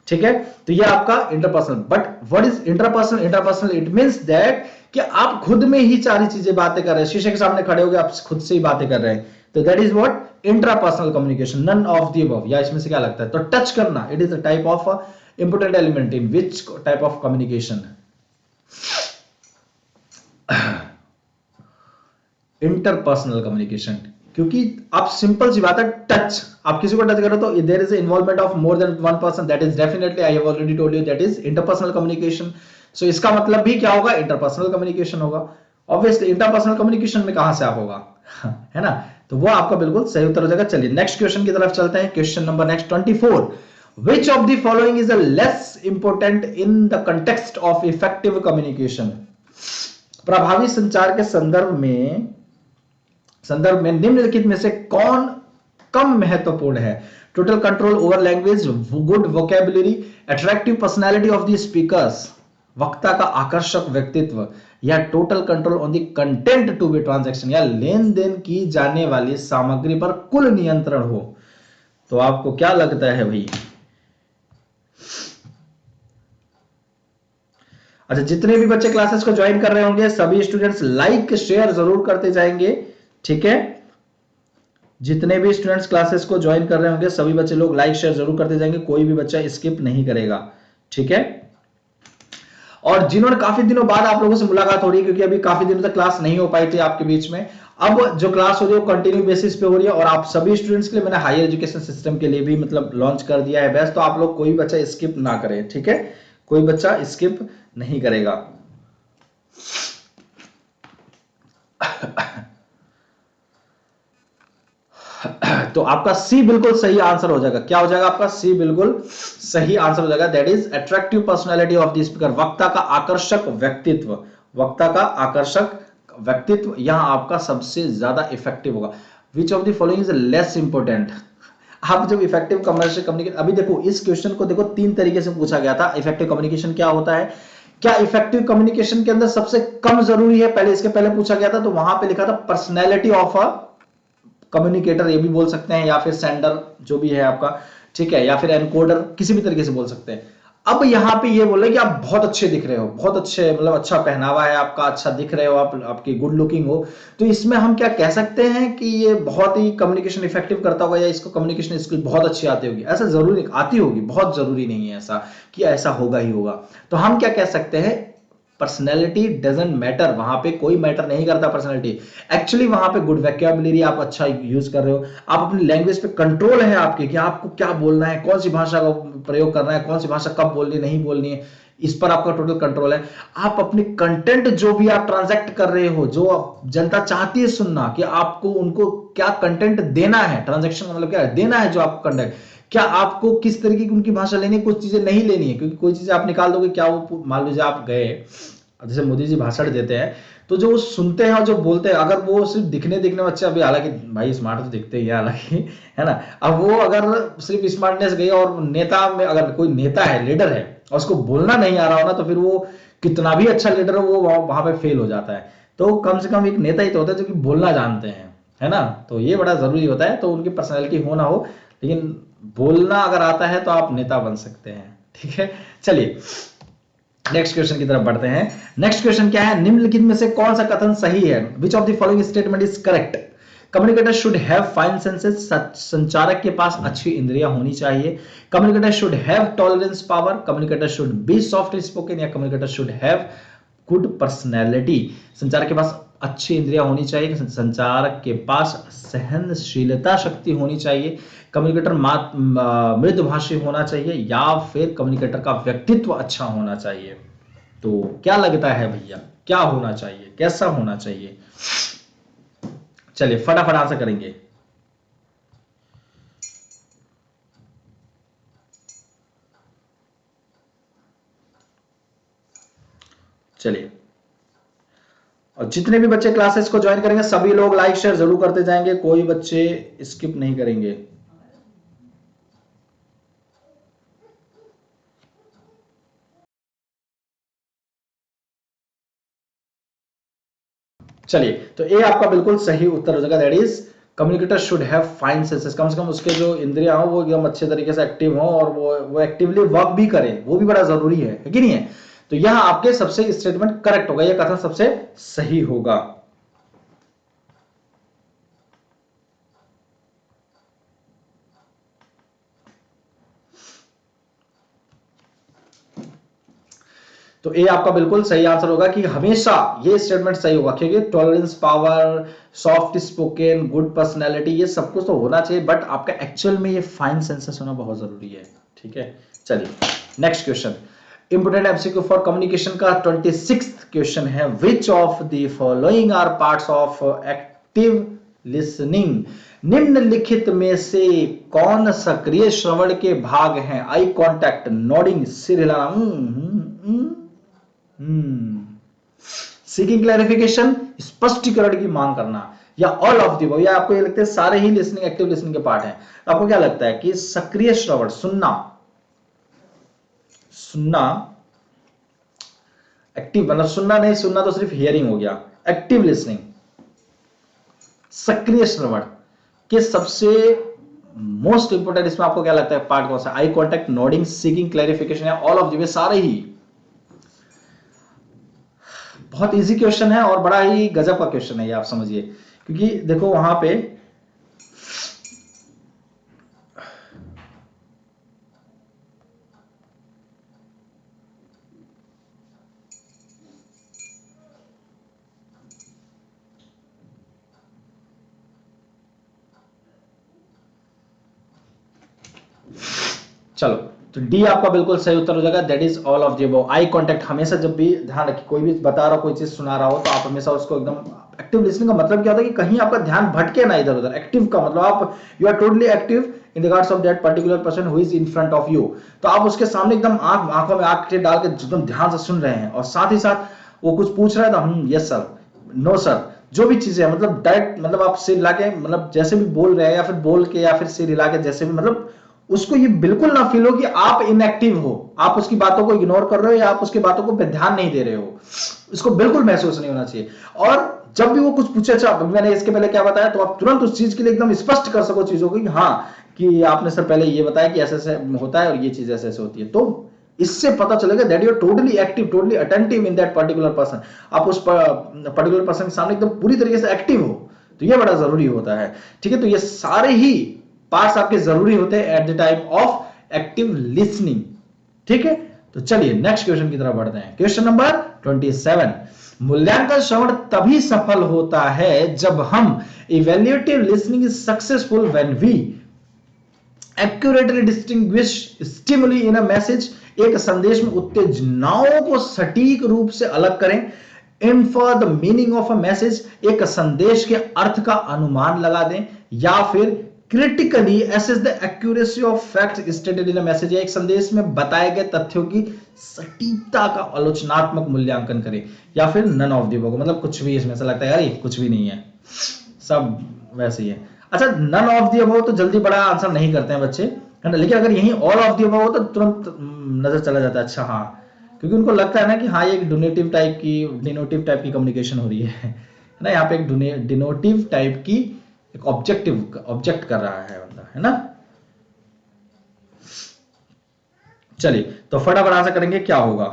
ठीक है, तो ये आपका interpersonal. But what is interpersonal? Interpersonal it means that कि आप खुद में ही सारी चीजें बातें कर रहे हैं, शीशे के सामने खड़े हो गए, आप खुद से ही बातें कर रहे हैं, तो that is what intrapersonal communication, none of the above. या इसमें से क्या लगता है? तो टच करना, it is a type of important element in which type of communication? Interpersonal communication, क्योंकि आप सिंपल सी बात है, टच, आप किसी को टच करो तो there is involvement of more than one person, that is definitely, I have already told you, that is interpersonal communication. So इसका मतलब भी क्या होगा? इंटरपर्सनल कम्युनिकेशन होगा। ऑब्वियसली इंटरपर्सनल कम्युनिकेशन में कहां से आप होगा है ना, तो वो आपका बिल्कुल सही उत्तर हो जाएगा। चलिए नेक्स्ट क्वेश्चन की तरफ चलते हैं। Question number next 24, which of the following is a less important in the context of effective communication? प्रभावी संचार के संदर्भ में निम्नलिखित में से कौन कम महत्वपूर्ण है? Total control over language, good vocabulary, attractive personality of the speakers, वक्ता का आकर्षक व्यक्तित्व, या total control on the content to be transaction, या लेन देन की जाने वाली सामग्री पर कुल नियंत्रण हो। तो आपको क्या लगता है भाई? अच्छा, जितने भी बच्चे क्लासेस को ज्वाइन कर रहे होंगे सभी स्टूडेंट्स लाइक शेयर जरूर करते जाएंगे, ठीक है? जितने भी स्टूडेंट्स क्लासेस को ज्वाइन कर रहे होंगे सभी बच्चे लोग लाइक शेयर जरूर करते जाएंगे, कोई भी बच्चा स्किप नहीं करेगा, ठीक है? और जिन्होंने काफी दिनों बाद आप लोगों से मुलाकात हो रही है, क्योंकि अभी काफी दिनों तक क्लास नहीं हो पाई थी आपके बीच में, अब जो क्लास हो रही है वो कंटिन्यू बेसिस पे हो रही है, और आप सभी स्टूडेंट्स के लिए मैंने हायर एजुकेशन सिस्टम के लिए भी मतलब लॉन्च कर दिया है बैच, तो आप लोग कोई बच्चा स्किप ना करें, ठीक है? कोई बच्चा स्किप नहीं करेगा। तो आपका सी बिल्कुल सही आंसर हो जाएगा। क्या हो जाएगा आपका? सी बिल्कुल सही आंसर हो जाएगा। That is attractive personality of the speaker, वक्ता का आकर्षक व्यक्तित्व, वक्ता का आकर्षक व्यक्तित्व यहां आपका सबसे ज्यादा इफेक्टिव होगा। विच of the following is less important? आप जब इफेक्टिव कमर्शियल कम्युनिकेशन, अभी देखो इस क्वेश्चन को देखो 3 तरीके से पूछा गया था। इफेक्टिव कम्युनिकेशन क्या होता है? क्या इफेक्टिव कम्युनिकेशन के अंदर सबसे कम जरूरी है? पहले इसके पहले पूछा गया था, तो वहां पे लिखा था पर्सनैलिटी ऑफ अ कम्युनिकेटर, ये भी बोल सकते हैं, या फिर सेंडर जो भी है आपका, ठीक है, या फिर एनकोडर, किसी भी तरीके से बोल सकते हैं। अब यहाँ पे ये बोल रहे कि आप बहुत अच्छे दिख रहे हो, बहुत अच्छे, मतलब अच्छा पहनावा है आपका, अच्छा दिख रहे हो आप, आपकी गुड लुकिंग हो, तो इसमें हम क्या कह सकते हैं कि ये बहुत ही कम्युनिकेशन इफेक्टिव करता होगा, या इसको कम्युनिकेशन स्किल बहुत अच्छी आती होगी? ऐसा जरूरी आती होगी, बहुत जरूरी नहीं है ऐसा कि ऐसा होगा ही होगा। तो हम क्या कह सकते हैं? पर्सनैलिटी डजंट मैटर, वहां पे कोई मैटर नहीं करता पर्सनैलिटी। एक्चुअली वहां पे गुड वोकैबुलरी आप अच्छा यूज कर रहे हो, आप अपनी लैंग्वेज पे कंट्रोल है आपके, कि आपको क्या बोलना है, कौन सी भाषा का प्रयोग करना है, कौन सी भाषा कब बोलनी नहीं बोलनी है, इस पर आपका टोटल कंट्रोल है। आप अपने कंटेंट जो भी आप ट्रांजैक्ट कर रहे हो, जो जनता चाहती है सुनना, कि आपको उनको क्या कंटेंट देना है, ट्रांजैक्शन का मतलब क्या है, देना है जो आपको कंटेंट, क्या आपको किस तरीके की उनकी भाषा लेनी है, कुछ चीजें नहीं लेनी है, क्योंकि कोई चीजें आप निकाल दोगे, क्या वो मान लीजिए आप गए, जैसे मोदी जी भाषण देते हैं, तो जो वो सुनते हैं और जो बोलते हैं, अगर वो सिर्फ दिखने में अच्छे, अभी हालांकि भाई स्मार्ट तो दिखते ही है हालांकि, है ना, अब वो अगर सिर्फ स्मार्टनेस गई और नेता में, अगर कोई नेता है, लीडर है, और उसको बोलना नहीं आ रहा हो ना, तो फिर वो कितना भी अच्छा लीडर हो, वो वहां पे फेल हो जाता है। तो कम से कम एक नेता ही तो होता है जो कि बोलना जानते हैं, है ना, तो ये बड़ा जरूरी होता है। तो उनकी पर्सनैलिटी हो ना हो, लेकिन बोलना अगर आता है तो आप नेता बन सकते हैं, ठीक है? चलिए नेक्स्ट क्वेश्चन की तरफ बढ़ते हैं। नेक्स्ट क्वेश्चन क्या है? निम्नलिखित में से कौन सा कथन सही है? Which of the following statement is correct? Communicator should have fine senses, संचारक के पास अच्छी इंद्रियां होनी चाहिए। Communicator should have tolerance power, communicator should be soft spoken, या communicator should have good personality. संचारक के पास अच्छी इंद्रियां होनी चाहिए, संचारक के पास सहनशीलता शक्ति होनी चाहिए, कम्युनिकेटर मृदुभाषी होना चाहिए, या फिर कम्युनिकेटर का व्यक्तित्व अच्छा होना चाहिए। तो क्या लगता है भैया, क्या होना चाहिए, कैसा होना चाहिए? चलिए फटाफट आंसर करेंगे। चलिए, और जितने भी बच्चे क्लासेस को ज्वाइन करेंगे सभी लोग लाइक शेयर जरूर करते जाएंगे, कोई बच्चे स्किप नहीं करेंगे। चलिए, तो ए आपका बिल्कुल सही उत्तर हो जाएगा। That is communicator should have fine senses, कम से कम उसके जो इंद्रियां हो वो एकदम अच्छे तरीके से एक्टिव हो, और वो एक्टिवली वर्क भी करे, वो भी बड़ा जरूरी है कि नहीं है? तो यहां आपके सबसे स्टेटमेंट करेक्ट होगा, यह कथन सबसे सही होगा। तो ए आपका बिल्कुल सही आंसर होगा कि हमेशा ये स्टेटमेंट सही होगा, क्योंकि tolerance power, soft spoken, good personality, ये सब कुछ तो होना चाहिए, बट आपका एक्चुअल में ये फाइन सेंसेस होना बहुत जरूरी है, ठीक है? चलिए next question, important MCQ for communication का 26th क्वेश्चन है। Which of the following are parts of active listening? निम्नलिखित में से कौन सक्रिय श्रवण के भाग हैं? आई कॉन्टैक्ट, नोडिंग, सिर हिलाना, सीकिंग क्लैरिफिकेशन, स्पष्टीकरण की मांग करना, या ऑल ऑफ द अबव, या आपको ये लगता है सारे ही लिसनिंग एक्टिव लिसनिंग के पार्ट हैं? आपको क्या लगता है कि सक्रिय श्रवण, सुनना, सुनना एक्टिव मतलब सुनना नहीं, सुनना तो सिर्फ हियरिंग हो गया, एक्टिव लिसनिंग, सक्रिय श्रवण के सबसे मोस्ट इंपोर्टेंट इसमें आपको क्या लगता है पार्ट कौन सा? Eye contact, nodding, seeking clarification, या ऑल ऑफ द सारे ही? बहुत इजी क्वेश्चन है और बड़ा ही गजब का क्वेश्चन है ये, आप समझिए, क्योंकि देखो वहां पे चलो, तो डी आपका बिल्कुल सही उत्तर हो जाएगा, that is all of the above. Eye contact, हमेशा जब भी ध्यान रखिए, कोई भी बता रहा हो, कोई चीज सुना रहा हो, तो आप हमेशा उसको एकदम एक्टिव लिसनिंग का मतलब क्या होता है कि कहीं आपका ध्यान भटके ना इधर उधर। एक्टिव का मतलब आप you are totally active in regards of that particular person who is in front of you, तो आप उसके सामने एकदम आंखों में आंख डाल के एकदम ध्यान से सुन रहे हैं, और साथ ही साथ वो कुछ पूछ रहा है तो यस सर, नो सर, जो भी चीजें है, मतलब डायरेक्ट, मतलब आप सिर हिला के, मतलब जैसे भी बोल रहे हैं, या फिर बोल के, या फिर सिर हिला के, जैसे भी, मतलब उसको ये बिल्कुल ना फील हो कि आप इनएक्टिव हो, आप उसकी बातों को इग्नोर कर रहे हो, या आप उसकी बातों को ध्यान नहीं दे रहे हो, इसको बिल्कुल महसूस नहीं होना चाहिए। और जब भी वो कुछ पूछे, अच्छा मैंने इसके पहले क्या बताया, तो आप तुरंत उस चीज के लिए एकदम स्पष्ट कर सको चीजों को कि हाँ, कि आपने सर पहले ये बताया कि ऐसे ऐसे होता है और ये चीज ऐसे ऐसे होती है, तो इससे पता चलेगा that you are totally active, totally attentive in that particular person, आप उस पर्टिकुलर पर्सन के सामने एकदम पूरी तरीके से एक्टिव हो, तो ये बड़ा जरूरी होता है। ठीक है, तो ये सारे ही पार्ट्स आपके जरूरी होते हैं at the time of active listening. ठीक है, तो चलिए नेक्स्ट क्वेश्चन की तरफ बढ़ते हैं। क्वेश्चन नंबर 27, मूल्यांकन श्रवण तभी सफल होता है जब हम, evaluative listening is successful when we accurately distinguish stimuli in a message, एक संदेश में उत्तेजनाओं को सटीक रूप से अलग करें, infer the meaning of a message, एक संदेश के अर्थ का अनुमान लगा दें, या फिर critically assess the accuracy of fact stated in a message, एक संदेश में बताए गए तथ्यों की सटीकता का आलोचनात्मक मूल्यांकन करें, या फिर नन ऑफ द अबव, मतलब कुछ भी इसमें से लगता है यार ये कुछ भी नहीं है, सब वैसे ही है। अच्छा, नन ऑफ द अबव तो जल्दी बड़ा आंसर नहीं करते हैं बच्चे, है ना, लेकिन अगर यही ऑल ऑफ द अबव हो तो तुरंत नजर चला जाता है, अच्छा हाँ, क्योंकि उनको लगता है ना कि हाँ ये एक डोनेटिव टाइप की, डिनोटिव टाइप की कम्युनिकेशन हो रही है ना, यहाँ पे एक डिनोटिव टाइप की एक ऑब्जेक्ट कर रहा है बंदा, है ना। चलिए, तो फटाफट आंसर करेंगे, क्या होगा?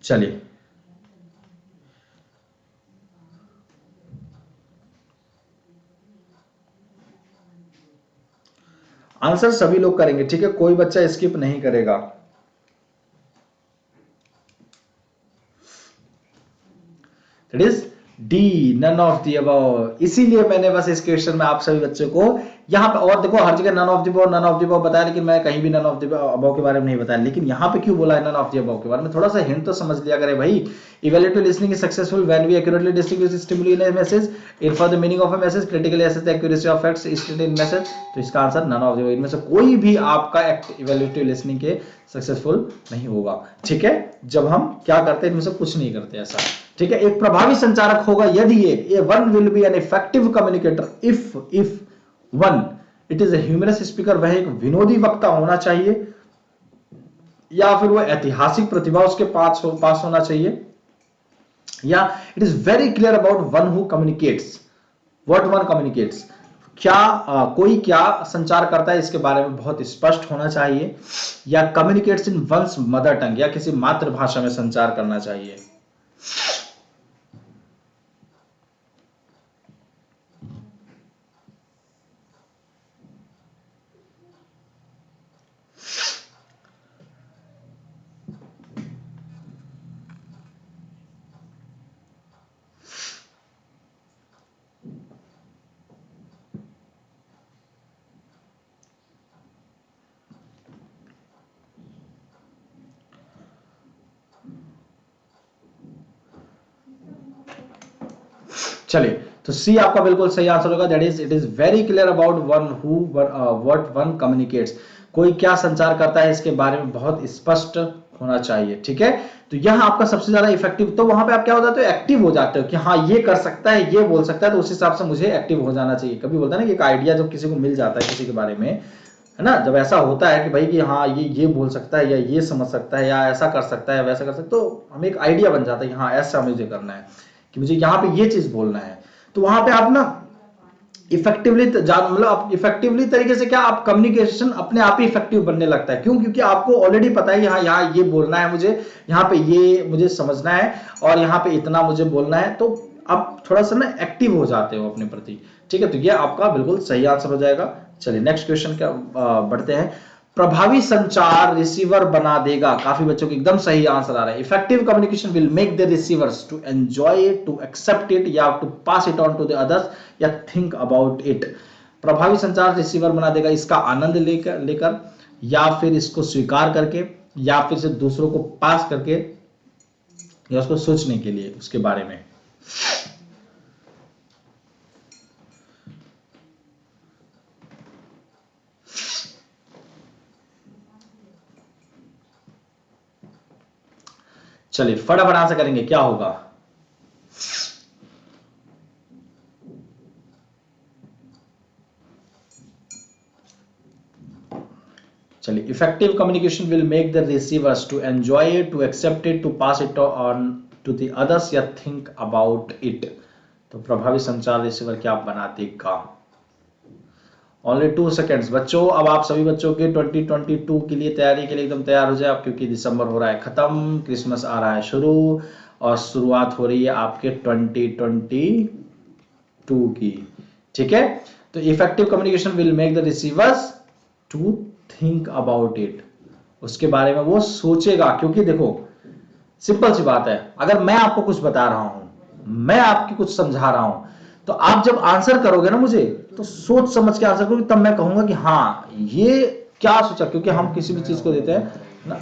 चलिए, आंसर सभी लोग करेंगे, ठीक है, कोई बच्चा स्किप नहीं करेगा। It is D, none of the above. इसीलिए मैंने बस इस क्वेश्चन में आप सभी बच्चों को यहाँ पे, और देखो हर जगह none of the above, none of the above बताया, लेकिन मैं कहीं भी नन ऑफ द अबव के बारे में नहीं बताया, लेकिन यहाँ पे क्यों बोला है नन ऑफ द अबव के बारे में? थोड़ा सा हिंट तो समझ लिया करे भाई। Evaluative listening is successful when we accurately distinguish stimuli in a message, infer the meaning of a message, critically assess the accuracy of facts stated in message, तो इसका answer none of the above. इनमें से कोई भी आपका evaluative listening के successful नहीं होगा। ठीक है, जब हम क्या करते हैं, इनमें से कुछ नहीं करते ऐसा। ठीक है, एक प्रभावी संचारक होगा यदि a one will be an effective communicator if one it is a humorous speaker, वह एक विनोदी वक्ता होना चाहिए, या फिर वह ऐतिहासिक प्रतिभा उसके पास होना चाहिए, या it is very clear about one who communicates what one communicates, क्या कोई क्या संचार करता है इसके बारे में बहुत स्पष्ट होना चाहिए, या कम्युनिकेट्स इन वंस मदर टंग, या किसी मातृभाषा में संचार करना चाहिए। चलिए, तो सी आपका बिल्कुल सही आंसर होगा, that is it is very clear about one who what one communicates, कोई क्या संचार करता है इसके बारे में बहुत स्पष्ट होना चाहिए। ठीक है, तो यह आपका सबसे ज्यादा इफेक्टिव, तो वहां पे आप क्या हो जाते हो, एक्टिव हो जाते हो कि हाँ ये कर सकता है, ये बोल सकता है, तो उस हिसाब से मुझे एक्टिव हो जाना चाहिए। कभी बोलता है ना कि एक आइडिया जब किसी को मिल जाता है किसी के बारे में, है ना, जब ऐसा होता है कि भाई कि हाँ ये बोल सकता है या ये समझ सकता है या ऐसा कर सकता है वैसा कर सकता है, तो हमें एक आइडिया बन जाता है कि हाँ ऐसा मुझे करना है, कि मुझे यहाँ पे ये चीज बोलना है। तो वहां पे आप ना इफेक्टिवली मतलब आप इफेक्टिवली तरीके से क्या, आप कम्युनिकेशन अपने आप ही इफेक्टिव बनने लगता है। क्यों? क्योंकि आपको ऑलरेडी पता है यहाँ यहाँ ये बोलना है मुझे, यहाँ पे ये मुझे समझना है और यहाँ पे इतना मुझे बोलना है, तो आप थोड़ा सा ना एक्टिव हो जाते हो अपने प्रति। ठीक है, तो ये आपका बिल्कुल सही आंसर हो जाएगा। चलिए नेक्स्ट क्वेश्चन क्या बढ़ते हैं। प्रभावी संचार रिसीवर बना देगा, काफी बच्चों को एकदम सही आंसर आ रहा है। Effective communication will make the receivers to enjoy it, to accept it, या to pass it on to the others, या थिंक अबाउट इट। प्रभावी संचार रिसीवर बना देगा इसका आनंद लेकर या फिर इसको स्वीकार करके, या फिर से दूसरों को पास करके, या उसको सोचने के लिए उसके बारे में। चलिए फटाफट आंसर करेंगे, क्या होगा? चलिए, effective communication will make the receivers to enjoy it, to accept it, to pass it on to the others, या थिंक अबाउट इट। तो प्रभावी संचार रिसीवर क्या बना देगा? ओनली 2 सेकेंड्स बच्चों। अब आप सभी बच्चों के 2022 के लिए तैयारी के लिए एकदम तैयार हो जाए आप, क्योंकि दिसंबर हो रहा है खत्म, क्रिसमस आ रहा है शुरू, और शुरुआत हो रही है आपके 2022 की। ठीक है, तो effective communication will make the receivers to think about it, उसके बारे में वो सोचेगा। क्योंकि देखो सिंपल सी बात है, अगर मैं आपको कुछ बता रहा हूं, मैं आपकी कुछ समझा रहा हूं, तो आप जब आंसर करोगे ना मुझे, तो सोच समझ के आंसर करोगे, तब मैं कहूंगा कि हाँ ये क्या सोचा। क्योंकि हम किसी भी चीज को देते हैं ना,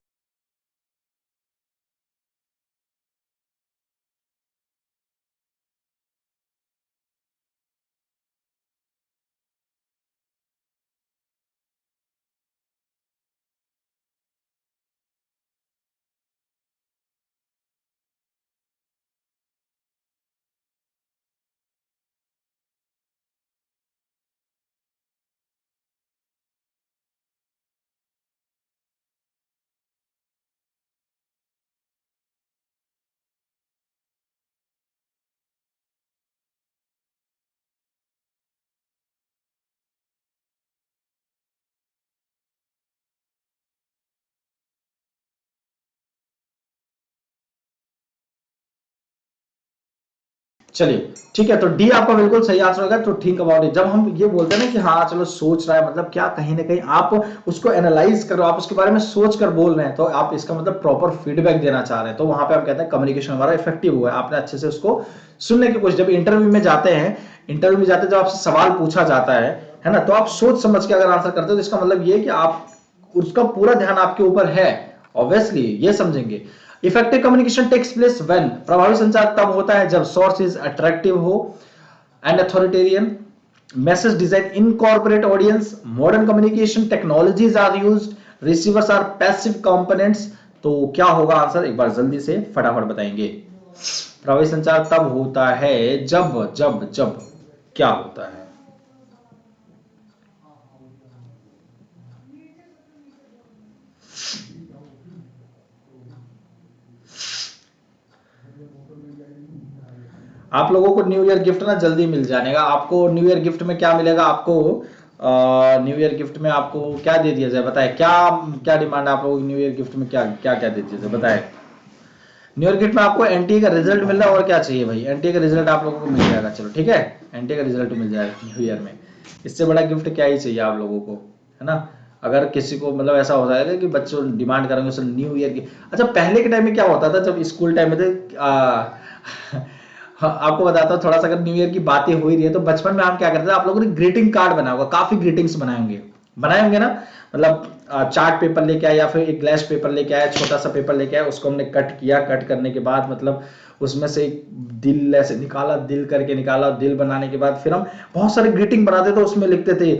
चलिए ठीक है, तो डी आपका बिल्कुल सही आंसर होगा। तो थिंक अबाउट इट, जब हम ये बोलते हैं ना कि हाँ चलो सोच रहा है, मतलब क्या कहीं ना कहीं आप उसको एनालाइज करो, आप उसके बारे में सोच कर बोल रहे हैं, तो आप इसका मतलब प्रॉपर फीडबैक देना चाह रहे हैं, तो वहां पे आप कहते हैं कम्युनिकेशन हमारा इफेक्टिव हुआ है, आपने अच्छे से उसको सुनने की कोशिश। जब इंटरव्यू में जाते हैं, इंटरव्यू में जाते जब आपसे सवाल पूछा जाता है ना, तो आप सोच समझ के अगर आंसर करते हो, तो इसका मतलब ये कि आप उसका पूरा ध्यान आपके ऊपर है, ऑब्वियसली ये समझेंगे। Effective communication takes place when, प्रभावी संचार तब होता है जब सोर्स इज अट्रैक्टिव हो and authoritarian, message design incorporate audience, modern communication technologies are used, receivers are passive components. तो क्या होगा आंसर, एक बार जल्दी से फटाफट बताएंगे। प्रभावी संचार तब होता है जब जब जब क्या होता है? आप लोगों को न्यू ईयर गिफ्ट ना जल्दी मिल जाएगा। आपको न्यू ईयर गिफ्ट में क्या मिलेगा? आपको न्यू ईयर गिफ्ट में आपको क्या दे दिया जाए, बताए क्या क्या डिमांड है आप लोगों की? न्यू ईयर गिफ्ट में क्या क्या क्या दे दिया जाए, बताए। न्यू ईयर गिफ्ट में आपको एनटीए का रिजल्ट मिल रहा है, और क्या चाहिए भाई? एनटीए का रिजल्ट आप लोगों को मिल जाएगा, चलो ठीक है, एनटीए का रिजल्ट मिल जाएगा न्यू ईयर में। इससे बड़ा गिफ्ट क्या ही चाहिए आप लोगों को, है ना? अगर किसी को मतलब ऐसा हो जाएगा कि बच्चों डिमांड करेंगे सर न्यू ईयर की। अच्छा पहले के टाइम में क्या होता था, जब स्कूल टाइम में थे हाँ, आपको बताता हूँ थोड़ा सा, अगर न्यू ईयर की बातें हो ही रही है, तो बचपन में हम क्या करते थे, आप लोगों ने ग्रीटिंग कार्ड बनाया होगा, काफी ग्रीटिंग्स बनाए होंगे ना। मतलब चार्ट पेपर लेके आए या फिर एक ग्लास पेपर लेके आए, छोटा सा पेपर लेके आए, उसको हमने कट किया, कट करने के बाद मतलब उसमें से एक दिल ऐसे निकाला, दिल करके निकाला, दिल बनाने के बाद फिर हम बहुत सारे ग्रीटिंग बनाते थे, उसमें लिखते थे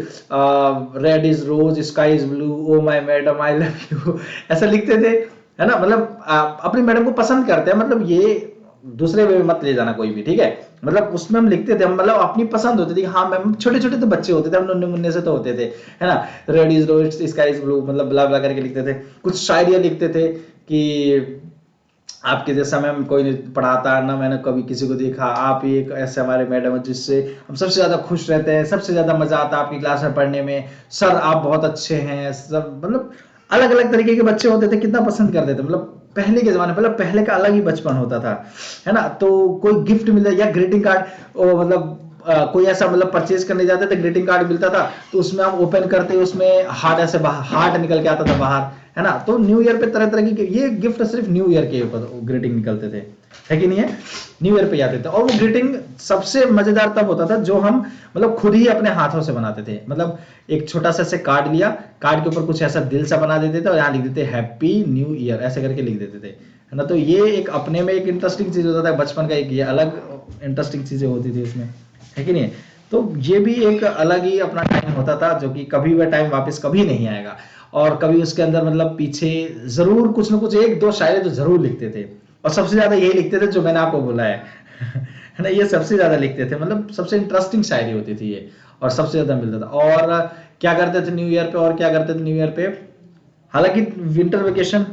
red is rose, sky is blue, oh my madam I love you, ऐसा लिखते थे। है ना, मतलब अपनी मैडम को पसंद करते हैं, मतलब ये दूसरे वे में मत ले जाना कोई भी, ठीक है। मतलब उसमें हम लिखते थे, मतलब अपनी पसंद होती थी, हाँ मैम, छोटे छोटे तो बच्चे होते थे, हम नन्हे मुन्ने से तो होते थे, है ना। Red is rose, sky is blue, मतलब ब्ला ब्ला करके लिखते थे, कुछ शायरियां लिखते थे कि आपके जैसा मैम कोई नहीं पढ़ाता, ना मैंने कभी किसी को देखा, आप ही एक ऐसे हमारे मैडम हैं जिससे हम सबसे ज्यादा खुश रहते हैं, सबसे ज्यादा मजा आता है आपकी क्लास में पढ़ने में, सर आप बहुत अच्छे हैं, सब मतलब अलग अलग तरीके के बच्चे होते थे, कितना पसंद करते थे, मतलब पहले के जमाने, मतलब पहले का अलग ही बचपन होता था, है ना। तो कोई गिफ्ट मिलता या ग्रीटिंग कार्ड, मतलब कोई ऐसा मतलब परचेज करने जाते थे, ग्रीटिंग कार्ड मिलता था, तो उसमें हम ओपन करते, उसमें हार्ट ऐसे हार्ट निकल के आता था बाहर, है ना। तो न्यू ईयर पे तरह तरह की ये गिफ्ट सिर्फ न्यू ईयर के ऊपर ग्रीटिंग निकलते थे, है कि नहीं है, न्यू ईयर पे आते थे। और वो ग्रीटिंग सबसे मजेदार तब होता था जो हम मतलब खुद ही अपने हाथों से बनाते थे, मतलब एक छोटा सा से कार्ड लिया, कार्ड के ऊपर कुछ ऐसा दिल सा बना देते थे और यहाँ लिख देते हैप्पी न्यू ईयर, ऐसे करके लिख देते थे, है ना। तो ये एक अपने में एक इंटरेस्टिंग चीज होता था बचपन का, एक ये अलग इंटरेस्टिंग चीजें होती थी उसमें, है कि नहीं। तो ये भी एक अलग ही अपना टाइम होता था, जो कि कभी वह टाइम वापस कभी नहीं आएगा। और कभी उसके अंदर मतलब पीछे जरूर कुछ ना कुछ एक दो शायरी तो जरूर लिखते थे, और सबसे ज्यादा यही लिखते थे जो मैंने आपको बोला है है ना, ये सबसे ज्यादा लिखते थे, मतलब सबसे इंटरेस्टिंग शायरी होती थी ये, और सबसे ज्यादा मिलता था। और क्या करते थे न्यू ईयर पे, और क्या करते थे न्यू ईयर पे, हालांकि विंटर वेकेशन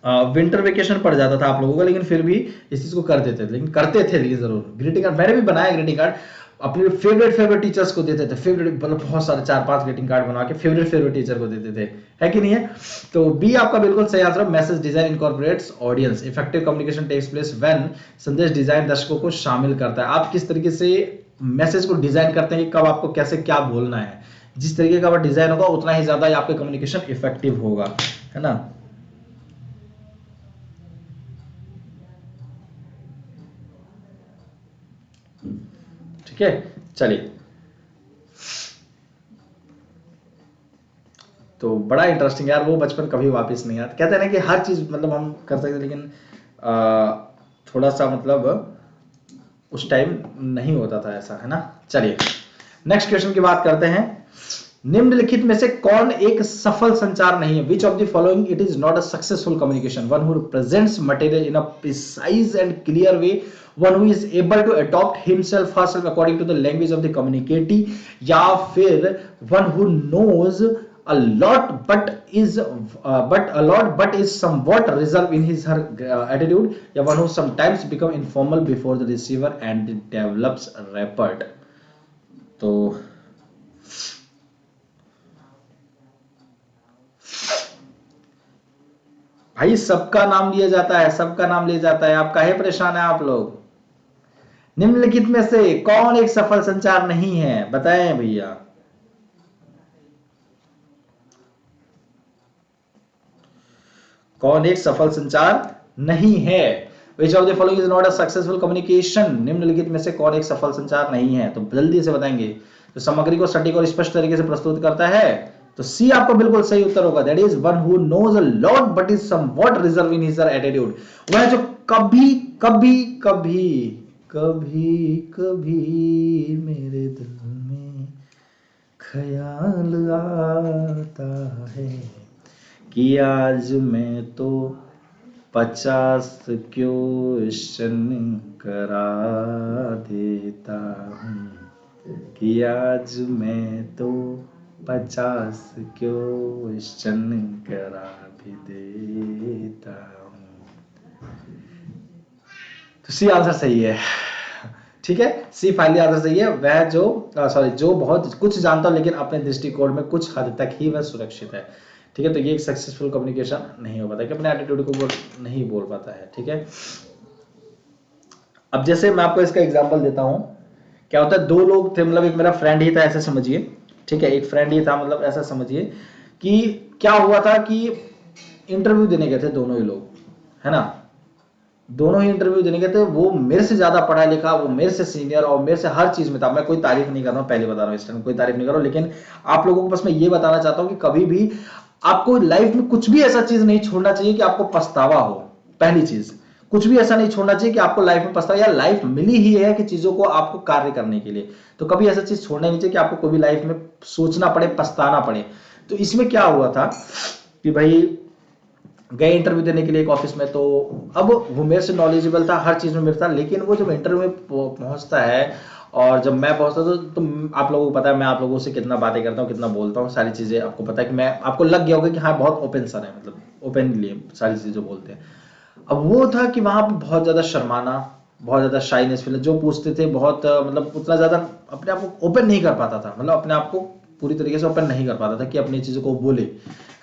विंटर वेकेशन पड़ जाता था आप लोगों का, लेकिन फिर भी इस चीज को कर देते थे, लेकिन करते थे लेकिन जरूर ग्रीटिंग कार्ड, मैंने भी बनाया ग्रीटिंग कार्ड, अपने फेवरेट टीचर्स को देते थे, फेवरेट मतलब बहुत सारे 4-5 ग्रीटिंग कार्ड बना के फेवरेट टीचर को देते थे, है कि नहीं है। तो बी आपका बिल्कुल सही answer, message design incorporates audience, effective communication takes place when, संदेश डिजाइन दर्शकों को शामिल करता है। आप किस तरीके से मैसेज को डिजाइन करते हैं कि कब आपको कैसे क्या बोलना है, जिस तरीके का डिजाइन होगा उतना ही ज्यादा आपका कम्युनिकेशन इफेक्टिव होगा, है ना। ठीक है, चलिए। तो बड़ा इंटरेस्टिंग यार, वो बचपन कभी वापस नहीं आता, कहते हैं ना कि हर चीज मतलब हम कर सकते हैं, लेकिन थोड़ा सा मतलब उस टाइम नहीं होता था ऐसा, है ना। चलिए नेक्स्ट क्वेश्चन की बात करते हैं। निम्नलिखित में से कौन एक सफल संचार नहीं है, which of the following it is not a successful communication, one who presents material in a precise and clear way, one who is able to adopt himself herself according to the language of the communicatee, या फिर one who knows a lot but is somewhat reserved in his her attitude, या one who sometimes become informal before the receiver and develops rapport। तो भाई सबका नाम लिया जाता है, सबका नाम लिया जाता है, आप काहे परेशान है आप लोग। निम्नलिखित में से कौन एक सफल संचार नहीं है, बताएं भैया। कौन एक सफल संचार नहीं है, which of the following is not a successful communication, निम्नलिखित में से कौन एक सफल संचार नहीं है। तो जल्दी से बताएंगे। तो सामग्री को सटीक और स्पष्ट तरीके से प्रस्तुत करता है, तो सी आपका बिल्कुल सही उत्तर होगा, that is one who knows a lot but is somewhat reserve in his attitude, वह जो कभी कभी कभी कभी कभी मेरे दिल में ख्याल आता है कि आज मैं तो 50 क्वेश्चन करा देता हूँ, कि आज मैं तो 50 क्वेश्चन करा भी देता हूँ। तो सी आंसर सही है, ठीक है, सी फाइनली आंसर सही है। वह जो सॉरी जो बहुत कुछ जानता हो लेकिन अपने दृष्टिकोण में कुछ हद तक ही वह सुरक्षित है, ठीक है। तो ये एक सक्सेसफुल कम्युनिकेशन नहीं हो पाता, कि अपने एटीट्यूड को नहीं बोल पाता है, ठीक है। अब जैसे मैं आपको इसका एग्जांपल देता हूं, क्या होता है, दो लोग थे, मतलब एक मेरा फ्रेंड ही था ऐसे समझिए, ठीक है, एक फ्रेंड ही था, मतलब ऐसा समझिए कि क्या हुआ था कि इंटरव्यू देने गए थे दोनों ही लोग, है ना। दोनों ही इंटरव्यू देने गए थे, वो मेरे से ज्यादा पढ़ा लिखा, वो मेरे से सीनियर और मेरे से हर चीज में था। मैं कोई तारीफ नहीं कर रहा हूँ, पहले बता रहा हूँ, इस टाइम कोई तारीफ नहीं कर रहा हूँ, लेकिन आप लोगों को बस मैं ये बताना चाहता हूँ कि कभी भी आपको लाइफ में कुछ भी ऐसा चीज नहीं छोड़ना चाहिए कि आपको पछतावा हो। पहली चीज, कुछ भी ऐसा नहीं छोड़ना चाहिए कि आपको लाइफ में पछतावा, या लाइफ मिली ही है कि चीजों को आपको कार्य करने के लिए, तो कभी ऐसा चीज छोड़ना नहीं चाहिए कि आपको कभी लाइफ में सोचना पड़े, पछताना पड़े। तो इसमें क्या हुआ था कि भाई गए इंटरव्यू देने के लिए एक ऑफिस में, तो अब वो मेरे से नॉलेजेबल था, हर चीज में मेरे था, लेकिन वो जब इंटरव्यू में पहुंचता है और जब मैं पहुंचता तो आप लोगों को पता है मैं आप लोगों से कितना बातें करता हूँ, कितना बोलता हूँ, सारी चीजें आपको पता है कि मैं, आपको लग गया होगा कि हाँ बहुत ओपन सर है, मतलब ओपनली सारी चीजें बोलते हैं। अब वो था कि वहां पे बहुत ज्यादा शर्माना, बहुत ज्यादा शाइनेस फील, जो पूछते थे बहुत मतलब उतना ज्यादा अपने आप को ओपन नहीं कर पाता था, मतलब अपने आप को पूरी तरीके से ओपन नहीं कर पाता था कि अपनी चीजों को बोले,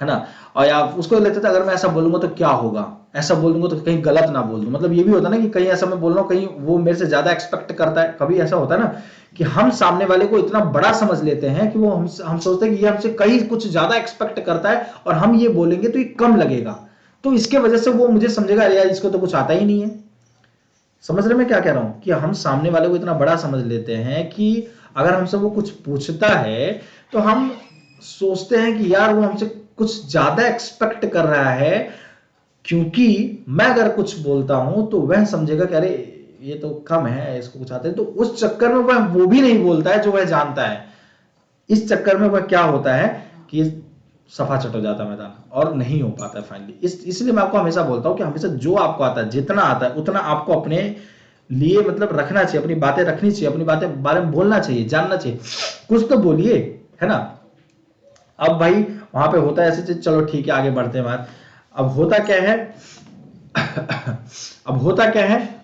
है ना। और या उसको लेते थे अगर मैं ऐसा बोलूंगा तो क्या होगा, ऐसा बोलूंगा तो कहीं गलत ना बोल दूं, मतलब ये भी होता है ना कि कहीं ऐसा मैं बोल रहा हूँ, कहीं वो मेरे से ज्यादा एक्सपेक्ट करता है, कभी ऐसा होता है ना कि हम सामने वाले को इतना बड़ा समझ लेते हैं कि वो हम सोचते हैं कि ये हमसे कहीं कुछ ज्यादा एक्सपेक्ट करता है और हम ये बोलेंगे तो ये कम लगेगा, तो इसके वजह से वो मुझे समझेगा अरे यार इसको तो कुछ आता ही नहीं है। समझ रहे मैं क्या कह रहा हूं, कि हम सामने वाले को इतना बड़ा समझ लेते हैं कि अगर हमसे वो कुछ पूछता है तो हम सोचते हैं कि यार वो हमसे कुछ ज्यादा एक्सपेक्ट कर रहा है, क्योंकि मैं अगर कुछ बोलता हूं तो वह समझेगा कि अरे ये तो कम है, इसको कुछ आता है, तो उस चक्कर में वह वो भी नहीं बोलता है जो वह जानता है। इस चक्कर में वह क्या होता है कि सफा चट हो जाता है मैदान और नहीं हो पाता है फाइनली। इसलिए मैं आपको हमेशा बोलता हूं कि हमेशा जो आपको आता है, जितना आता है उतना आपको अपने लिए मतलब रखना चाहिए, अपनी बातें रखनी चाहिए, अपनी बातें बारे में बोलना चाहिए, जानना चाहिए, कुछ तो बोलिए, है ना। अब भाई वहां पे होता है ऐसी चीज, चलो ठीक है आगे बढ़ते हैं बात। अब होता क्या है अब होता क्या है,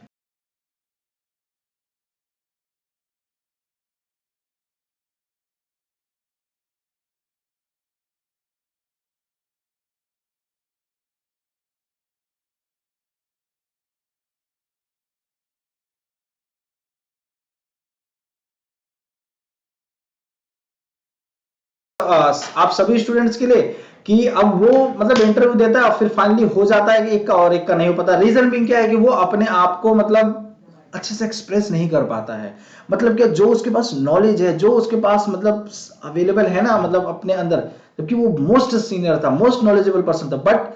आप सभी स्टूडेंट्स के लिए कि अब वो मतलब इंटरव्यू देता है और फिर फाइनली हो जाता है कि एक का और एक का नहीं हो पाता। रीजन बिंग क्या है कि वो अपने आप को मतलब अच्छे से एक्सप्रेस नहीं कर पाता है, मतलब कि जो उसके पास नॉलेज है, जो उसके पास मतलब अवेलेबल है ना, मतलब अपने अंदर, जबकि वो मोस्ट सीनियर था, मोस्ट नॉलेजेबल पर्सन था, बट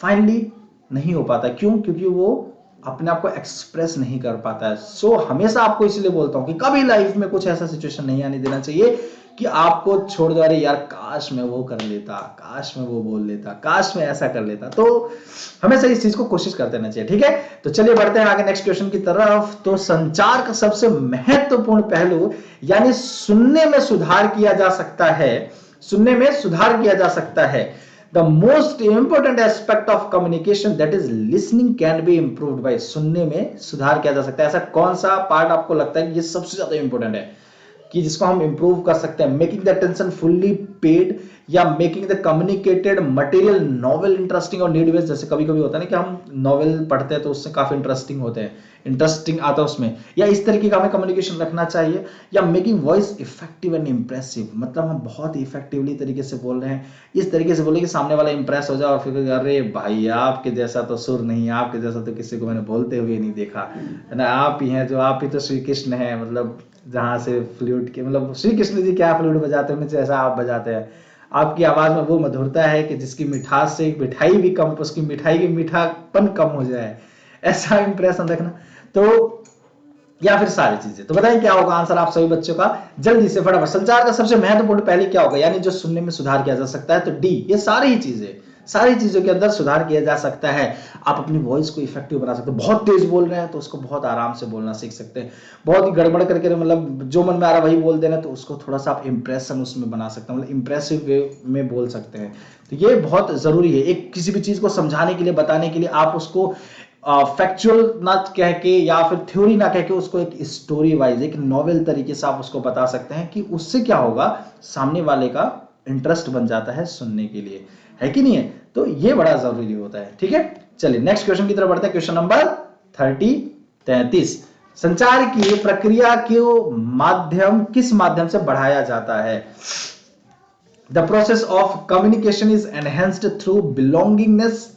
फाइनली नहीं हो पाता। क्यों? क्योंकि वो अपने आप को एक्सप्रेस नहीं कर पाता है। सो हमेशा आपको इसलिए बोलता हूं कि कभी लाइफ में कुछ ऐसा सिचुएशन नहीं आने देना चाहिए कि आपको छोड़ दो, अरे यार काश मैं वो कर लेता, काश मैं वो बोल लेता, काश मैं ऐसा कर लेता। तो हमेशा इस चीज को कोशिश करते रहना चाहिए, ठीक है। तो चलिए बढ़ते हैं आगे नेक्स्ट क्वेश्चन की तरफ। तो संचार का सबसे महत्वपूर्ण पहलू यानी सुनने में सुधार किया जा सकता है, सुनने में सुधार किया जा सकता है। The most important aspect of communication that is listening can be improved by, सुनने में सुधार किया जा सकता है। ऐसा कौन सा पार्ट आपको लगता है कि ये सबसे ज्यादा इंपॉर्टेंट है कि जिसको हम इंप्रूव कर सकते हैं? Making the attention fully paid, या making the communicated material novel, interesting और नीड बेस्ड। जैसे कभी कभी होता है ना कि हम नॉवेल पढ़ते हैं तो उससे काफी इंटरेस्टिंग होते हैं, इंटरेस्टिंग आता है उसमें, या इस तरीके का हमें कम्युनिकेशन रखना चाहिए। या making voice effective and impressive, मतलब हम बहुत ही इफेक्टिवली तरीके से बोल रहे हैं, इस तरीके से बोले कि सामने वाला इंप्रेस हो जाए और फिर अरे भाई आपके जैसा तो सुर नहीं, आपके जैसा तो किसी को मैंने बोलते हुए नहीं देखा, है ना, आप ही हैं जो, आप ही तो श्री कृष्ण है, मतलब जहां से फ्लूट के, मतलब श्री कृष्ण जी क्या फ्लूट बजाते हैं जैसा आप बजाते हैं, आपकी आवाज में वो मधुरता है कि जिसकी मिठास से एक मिठाई भी कम, उसकी मिठाई की मीठापन कम हो जाए, ऐसा इंप्रेशन रखना। तो या फिर सारी चीजें, तो बताइए क्या होगा आंसर आप सभी बच्चों का, जल्दी से फटाफट। संचार का सबसे महत्वपूर्ण पहले क्या होगा, यानी जो सुनने में सुधार किया जा सकता है, तो डी, ये सारी ही चीजें, सारी चीजों के अंदर सुधार किया जा सकता है। आप अपनी वॉइस को इफेक्टिव बना सकते हैं, बहुत तेज बोल रहे हैं तो उसको बहुत आराम से बोलना सीख सकते हैं, बहुत ही गड़बड़ करके मतलब जो मन में आ रहा वही बोल देना, तो उसको थोड़ा सा आप इंप्रेशन उसमें बना सकते हैं, मतलब इंप्रेसिव वे में बोल सकते हैं। तो ये बहुत जरूरी है, एक किसी भी चीज को समझाने के लिए, बताने के लिए आप उसको फैक्चुअल ना कह के या फिर थ्योरी ना कह के उसको एक स्टोरी वाइज, एक नॉवेल तरीके से आप उसको बता सकते हैं, कि उससे क्या होगा, सामने वाले का इंटरेस्ट बन जाता है सुनने के लिए, है कि नहीं है। तो ये बड़ा जरूरी होता है, ठीक है। चलिए नेक्स्ट क्वेश्चन की तरफ बढ़ते हैं। क्वेश्चन नंबर 33, संचार की प्रक्रिया को माध्यम किस माध्यम से बढ़ाया जाता है? The process of communication is enhanced through belongingness,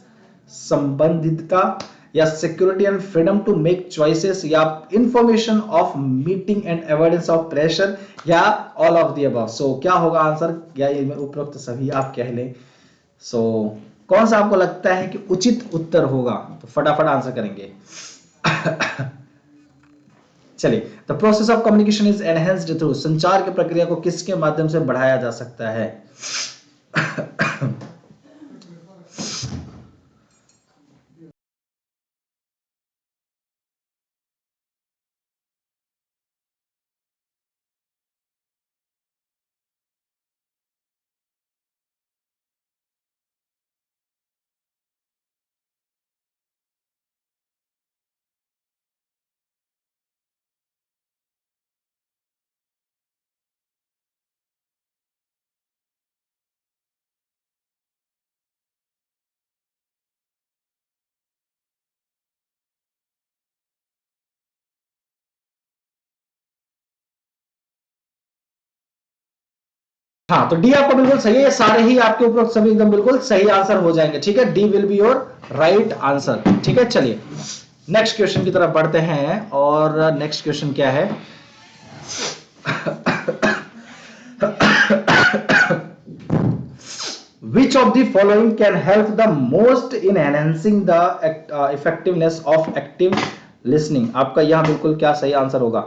संबंधितता, या security and freedom to make choices, या information of meeting and avoidance of pressure, या all of the above. So क्या होगा आंसर, या ये उपरोक्त सभी आप कह लें। सो कौन सा आपको लगता है कि उचित उत्तर होगा, तो फटाफट आंसर करेंगे। चलिए, the process of communication is enhanced through, संचार की प्रक्रिया को किसके माध्यम से बढ़ाया जा सकता है? हाँ, तो डी आपका बिल्कुल सही है। ये सारे ही आपके ऊपर सभी एकदम बिल्कुल सही आंसर हो जाएंगे। ठीक है, D will be your right answer. ठीक है, चलिए नेक्स्ट क्वेश्चन की तरफ बढ़ते हैं। और नेक्स्ट क्वेश्चन क्या है? Which of the following can help the most in enhancing the effectiveness of active listening? आपका यहां बिल्कुल क्या सही आंसर होगा?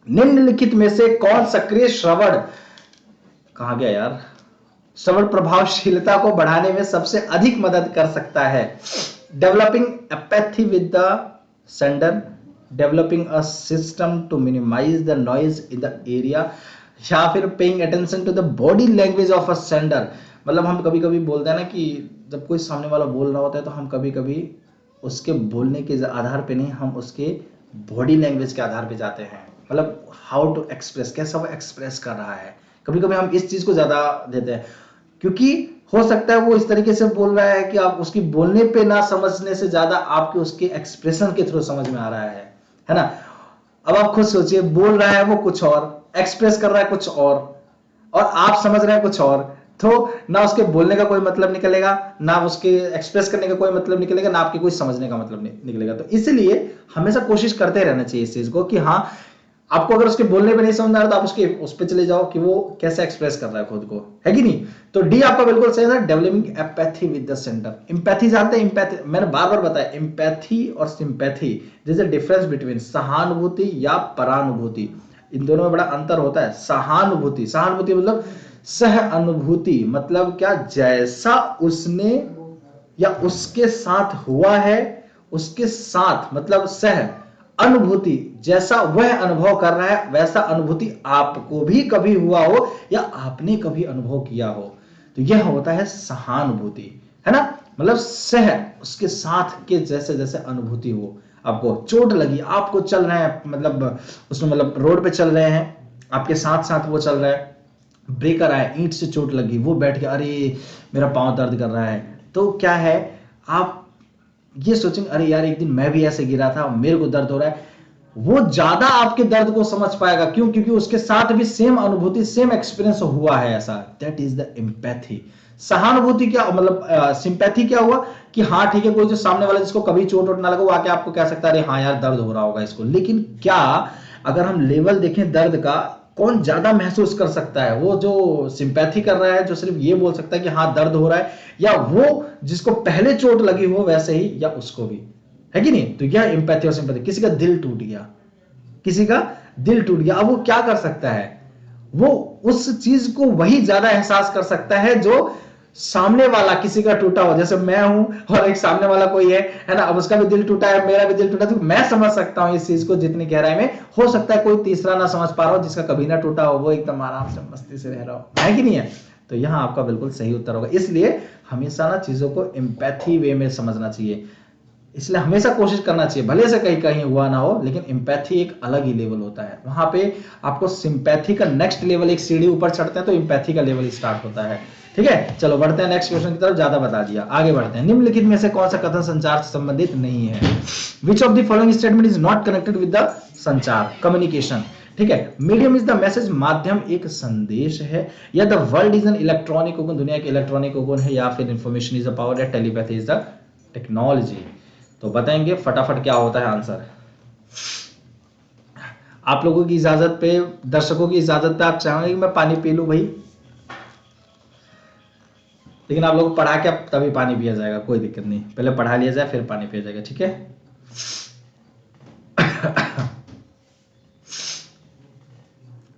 निम्नलिखित में से कौन सक्रिय श्रवण, कहां गया यार, श्रवण प्रभावशीलता को बढ़ाने में सबसे अधिक मदद कर सकता है? Developing apathy with the sender, developing a system to minimize the noise in the area, या फिर paying attention to the body language of a sender. मतलब हम कभी कभी बोलते हैं ना कि जब कोई सामने वाला बोल रहा होता है तो हम कभी कभी उसके बोलने के आधार पे नहीं, हम उसके बॉडी लैंग्वेज के आधार पे जाते हैं। मतलब हाउ टू एक्सप्रेस, कैसा वो एक्सप्रेस कर रहा है, कभी कभी हम इस चीज को ज्यादा देते हैं, क्योंकि हो सकता है वो इस तरीके से बोल रहा है कि आप उसकी बोलने पे ना समझने से ज्यादा आपके उसके एक्सप्रेशन के थ्रू समझ में आ रहा है ना। अब आप खुद सोचिए, बोल रहा है वो कुछ और, एक्सप्रेस कर रहा है कुछ और आप समझ रहे हैं कुछ और, तो ना उसके बोलने का कोई मतलब निकलेगा, ना उसके एक्सप्रेस करने का कोई मतलब निकलेगा, ना आपके कोई समझने का मतलब निकलेगा। तो इसलिए हमेशा कोशिश करते रहना चाहिए इस चीज को कि हाँ, आपको अगर उसके बोलने पे नहीं समझ आ रहा तो आप उसके उस पे चले जाओ कि वो कैसे एक्सप्रेस कर रहा है खुद को, है कि नहीं। तो डी आपका बिल्कुल सही है, developing apathy with the centre. Empathy जानते हैं? एम्पैथी मैंने बार बार बताया, एम्पैथी और sympathy, this is the difference between सहानुभूति या परानुभूति। इन दोनों में बड़ा अंतर होता है। सहानुभूति, सहानुभूति मतलब सह अनुभूति, मतलब क्या, जैसा उसने या उसके साथ हुआ है उसके साथ, मतलब सह अनुभूति, जैसा वह अनुभव कर रहा है वैसा अनुभूति आपको भी कभी हुआ हो या आपने कभी अनुभव किया हो, तो यह होता है सहानुभूति, है ना। मतलब सह, उसके साथ के जैसे जैसे अनुभूति हो। आपको चोट लगी, आपको चल रहे हैं, मतलब उसमें मतलब रोड पे चल रहे हैं, आपके साथ साथ वो चल रहा है, ब्रेकर आया, ईंट से चोट लगी, वो बैठ के अरे मेरा पांव दर्द कर रहा है, तो क्या है, आप ये सोचेंगे अरे यार एक दिन मैं भी ऐसे गिरा था, मेरे को दर्द हो रहा है। वो ज्यादा आपके दर्द को समझ पाएगा, क्यों? क्योंकि उसके साथ भी सेम अनुभूति, सेम एक्सपीरियंस हुआ है ऐसा। That is the empathy. सहानुभूति क्या मतलब, सिंपैथी क्या हुआ कि हाँ ठीक है, कोई जो सामने वाला जिसको कभी चोट वोट ना लगा वो आके आपको कह सकता है अरे हाँ यार दर्द हो रहा होगा इसको, लेकिन क्या अगर हम लेवल देखें दर्द का, कौन ज्यादा महसूस कर सकता है? वो जो सिंपैथी कर रहा है, जो सिर्फ ये बोल सकता है कि हाँ दर्द हो रहा है, या वो जिसको पहले चोट लगी हो वैसे ही, या उसको भी, है कि नहीं। तो यह एम्पैथी और सिंपैथी। किसी का दिल टूट गया, किसी का दिल टूट गया, अब वो क्या कर सकता है? वो उस चीज को वही ज्यादा एहसास कर सकता है जो सामने वाला किसी का टूटा हो। जैसे मैं हूं और एक सामने वाला कोई है ना, अब उसका भी दिल टूटा है, मेरा भी दिल टूटा, तो मैं समझ सकता हूं इस चीज को जितनी गहराई में। हो सकता है कोई तीसरा ना समझ पा रहा हो, जिसका कभी ना टूटा हो, वो एकदम आराम से मस्ती से रह रहा हो, है कि नहीं है। तो यहां आपका बिल्कुल सही उत्तर होगा। इसलिए हमेशा ना चीजों को एम्पैथी वे में समझना चाहिए, इसलिए हमेशा कोशिश करना चाहिए, भले से कहीं कहीं हुआ ना हो, लेकिन एम्पैथी एक अलग ही लेवल होता है। वहां पे आपको सिंपैथी का नेक्स्ट लेवल, एक सीढ़ी ऊपर चढ़ते हैं तो एम्पैथी का लेवल स्टार्ट होता है। ठीक है, चलो बढ़ते हैं नेक्स्ट क्वेश्चन की तरफ, ज्यादा बता दिया, आगे बढ़ते हैं। निम्नलिखित में से कौन सा कथन संचार से संबंधित नहीं है? Which of the following statement is not connected with the संचार, कम्युनिकेशन। ठीक है, मीडियम इज द मैसेज, माध्यम एक संदेश है, या the world is an electronic ओगन, दुनिया के इलेक्ट्रॉनिक ओगन है, या फिर इंफॉर्मेशन इज द पावर, या टेलीपैथी इज द टेक्नोलॉजी। तो बताएंगे फटाफट क्या होता है आंसर। आप लोगों की इजाजत पे, दर्शकों की इजाजत पे आप चाहेंगे कि मैं पानी पी लूं भाई, लेकिन आप लोग पढ़ा के तभी पानी पिया जाएगा, कोई दिक्कत नहीं, पहले पढ़ा लिया जाए फिर पानी पिया जाएगा, ठीक है।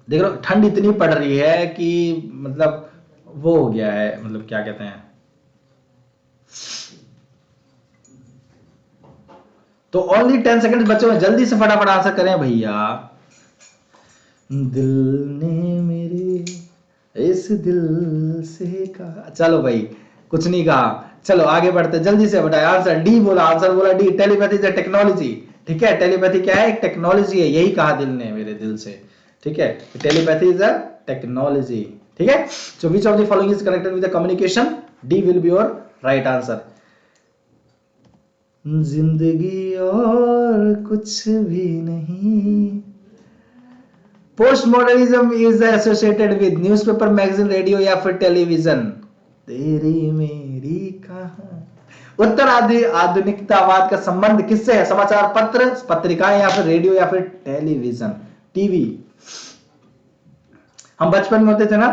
देख लो ठंड इतनी पड़ रही है कि मतलब वो हो गया है, मतलब क्या कहते हैं, तो ओनली 10 सेकंड बचे हुए, जल्दी से फटाफट आंसर करें भैया। दिल ने मेरे इस दिल से कहा, चलो भाई कुछ नहीं कहा, चलो आगे बढ़ते, जल्दी से बताए आंसर। डी बोला, आंसर बोला D, telepathy is a technology. ठीक है, टेलीपैथी क्या है? एक टेक्नोलॉजी है, यही कहा दिल ने मेरे दिल से। ठीक है, टेलीपैथी इज अ टेक्नोलॉजी। ठीक है, so which of the following is connected with the communication? D will be your right answer. जिंदगी और कुछ भी नहीं, post modernism is associated with newspaper, magazine, radio या फिर टेलीविजन। तेरी मेरी कहानी। उत्तर आधुनिकतावाद का संबंध किससे है? समाचार पत्र, पत्रिकाएं या फिर रेडियो या फिर टेलीविजन, टीवी। हम बचपन में होते थे ना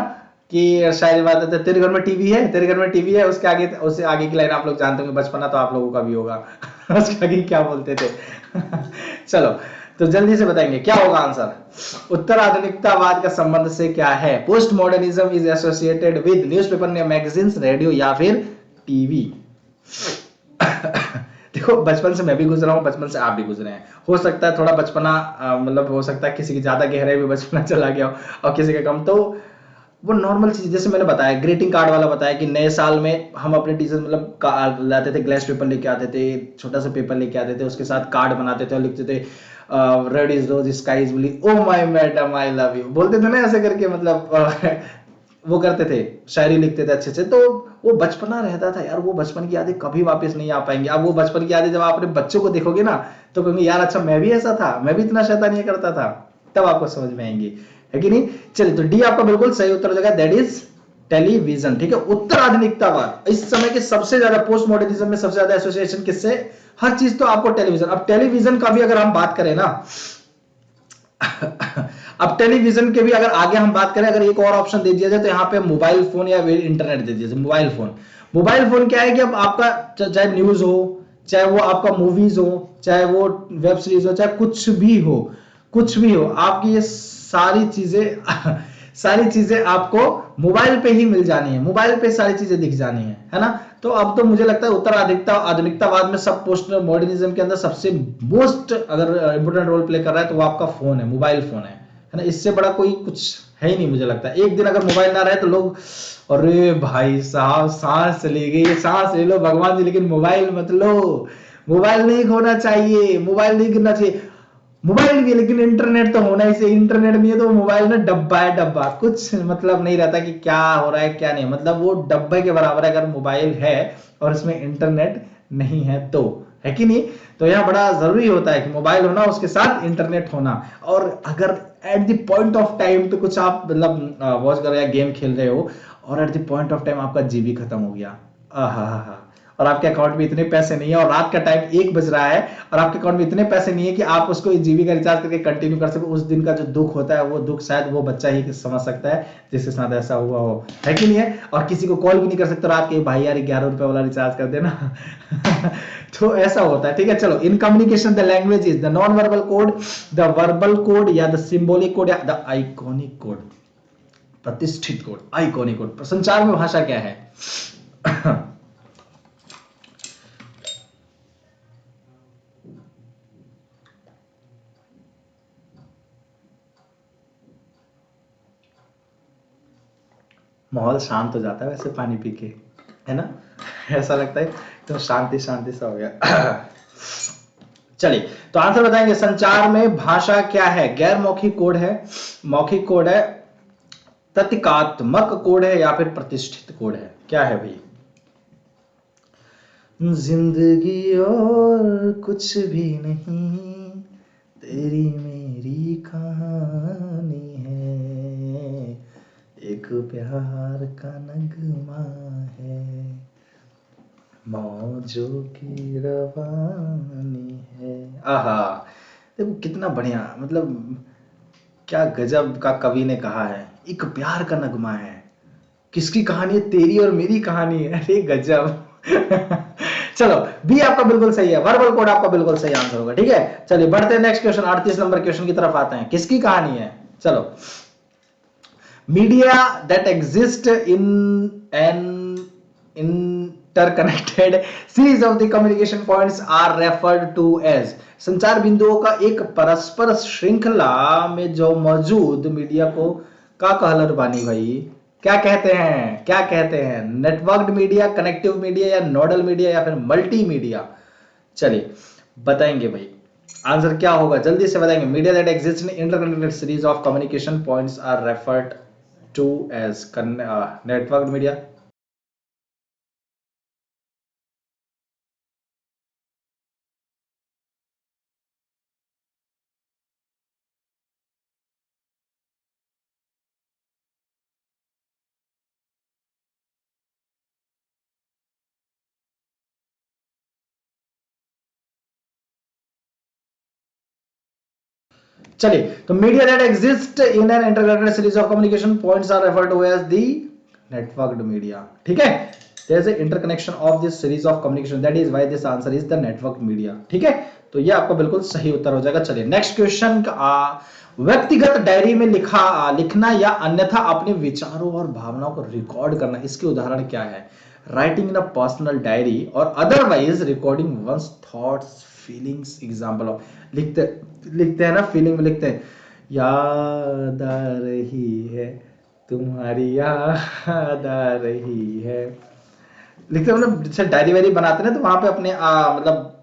कि शायरी बात होते, तेरे घर में टीवी है, तेरे घर में टीवी है, उससे आगे की लाइन आप लोग जानते होंगे, बचपना तो आप लोगों का भी होगा। उसके आगे क्या बोलते थे? चलो, तो जल्दी से बताएंगे क्या होगा आंसर। उत्तर आधुनिकतावाद का संबंध से क्या है? Post modernism is associated with newspaper, magazines, radio या फिर टीवी। देखो, बचपन से मैं भी गुजरा हूँ, बचपन से आप भी गुजरे हैं। हो सकता है थोड़ा बचपना मतलब हो सकता है किसी की ज्यादा गहराई में बचपना चला गया हो और किसी का कम। तो वो नॉर्मल चीज, जैसे मैंने बताया ग्रीटिंग कार्ड वाला बताया कि नए साल में हम अपने टीचर मतलब लाते थे, ग्लास पेपर लेके आते थे, छोटा सा पेपर लेके आते थे, उसके साथ कार्ड बनाते थे और लिखते थे red is rose, sky is blue, oh my madam I love you, बोलते थे ना ऐसे करके, मतलब वो करते थे, शायरी लिखते थे अच्छे से। तो वो बचपना रहता था यार, वो बचपन की यादें कभी वापस नहीं आ पाएंगी। अब वो बचपन की यादें जब आप अपने बच्चों को देखोगे ना, तो कहोगे यार अच्छा मैं भी ऐसा था, मैं भी इतना शैतानी करता था, तब आपको समझ में आएंगी, है कि नहीं। चलिए, तो डी आपका बिल्कुल सही उत्तर हो जाएगा, दैट इज टेलीविजन। ठीक है, उत्तर आधुनिकतावाद इस समय के सबसे ज्यादा, पोस्ट मॉडर्निज्म में सबसे ज्यादा एसोसिएशन किससे? हर चीज तो आपको टेलीविजन। अब टेलीविजन का भी अगर हम बात करें ना, अब टेलीविजन के भी अगर आगे हम बात करें, अगर एक और ऑप्शन दे दिया जाए तो यहाँ पे मोबाइल फोन या इंटरनेट दे दिया। मोबाइल फोन, मोबाइल फोन क्या है कि अब आपका चाहे न्यूज हो, चाहे वो आपका मूवीज हो, चाहे वो वेब सीरीज हो, चाहे कुछ भी हो, कुछ भी हो, आपकी ये सारी चीजें सारी चीजें आपको मोबाइल पे ही मिल जानी है, मोबाइल पे सारी चीजें दिख जानी है ना। तो अब तो मुझे लगता है उत्तर आधुनिकतावाद में सब पोस्ट मॉडर्निज्म के अंदर सबसे मोस्ट अगर इंपोर्टेंट रोल प्ले कर रहा है तो वो आपका फोन है, मोबाइल फोन है ना। इससे बड़ा कोई कुछ है ही नहीं मुझे लगता है। एक दिन अगर मोबाइल ना रहे तो लोग, अरे भाई साहब सांस चली गई, सांस ले लो भगवान जी, लेकिन मोबाइल मत लो, मोबाइल नहीं खोना चाहिए, मोबाइल नहीं गिरना चाहिए। मोबाइल भी, लेकिन इंटरनेट तो होना ही चाहिए। इंटरनेट नहीं है तो मोबाइल ना डब्बा है, डब्बा, कुछ मतलब नहीं रहता कि क्या हो रहा है क्या नहीं, मतलब वो डब्बे के बराबर है अगर मोबाइल है और उसमें इंटरनेट नहीं है तो, है कि नहीं। तो यह बड़ा जरूरी होता है कि मोबाइल होना, उसके साथ इंटरनेट होना। और अगर at the point of time पे कुछ आप मतलब वॉच कर रहे हैं, गेम खेल रहे हो, और at the point of time आपका जीबी खत्म हो गया, आहा, और आपके अकाउंट में इतने पैसे नहीं है, और रात का टाइम 1 बज रहा है और आपके अकाउंट में इतने पैसे नहीं है कि आप उसको जीबी का रिचार्ज करके कंटिन्यू कर सको, उस दिन का जो दुख होता है वो दुख शायद वो बच्चा ही समझ सकता है जिसके साथ ऐसा हुआ हो, है कि नहीं है। और किसी को कॉल भी नहीं कर सकते रात के, भाई यार 11 रुपए वाला रिचार्ज कर देना। तो ऐसा होता है। ठीक है, चलो, in communication the language is the non verbal code, the verbal code या द सिंबॉलिक कोड या द आइकॉनिक कोड, प्रतिष्ठित कोड, आइकॉनिक कोड। संचार में भाषा क्या है? माहौल शांत हो जाता है वैसे पानी पी के, है ना। ऐसा लगता है तो शांति शांति सा हो गया। चलिए, तो आंसर बताएंगे, संचार में भाषा क्या है? गैर मौखिक कोड है, मौखिक कोड है, प्रतीकात्मक कोड है या फिर प्रतिष्ठित कोड है? क्या है भाई? जिंदगी और कुछ भी नहीं, तेरी मेरी कहानी है, एक प्यार का नगमा है, मौजों की रवानी है। आहा, देखो कितना बढ़िया, मतलब क्या गजब का कवि ने कहा है, एक प्यार का नगमा है। किसकी कहानी है? तेरी और मेरी कहानी है। अरे गजब। चलो, बी आपका बिल्कुल सही है, वर्बल कोड आपका बिल्कुल सही आंसर होगा। ठीक है, चलिए बढ़ते हैं नेक्स्ट क्वेश्चन, 38 नंबर क्वेश्चन की तरफ आते हैं। किसकी कहानी है? चलो, media that exist in an interconnected series of the communication points are referred to as, संचार बिंदुओं का एक परस्पर श्रृंखला में जो मौजूद मीडिया को का कहलर बानी भाई, क्या कहते हैं? क्या कहते हैं? नेटवर्क्ड मीडिया, कनेक्टिव मीडिया या नोडल मीडिया या फिर मल्टी मीडिया? चलिए बताएंगे भाई, आंसर क्या होगा जल्दी से बताएंगे। Media that exist in interconnected series of communication points are referred to as networked media. चलिए, तो media that exist in an integrated series of communication points are referred to as the networked media. ठीक है, there is a interconnection of this series of communication, that is why this answer is the networked media. ठीक है, तो ये आपका बिल्कुल सही उत्तर हो जाएगा। चलिए नेक्स्ट क्वेश्चन, व्यक्तिगत डायरी में लिखना या अन्यथा अपने विचारों और भावनाओं को रिकॉर्ड करना, इसके उदाहरण क्या है? Writing in a personal diary और otherwise recording one's thoughts feelings. Example of, लिखते हैं ना, फीलिंग में लिखते हैं, याद आ रही है तुम्हारी, याद आ रही है, लिखते हैं। मतलब जैसे डायरी वायरी बनाते हैं ना, तो वहां पे अपने मतलब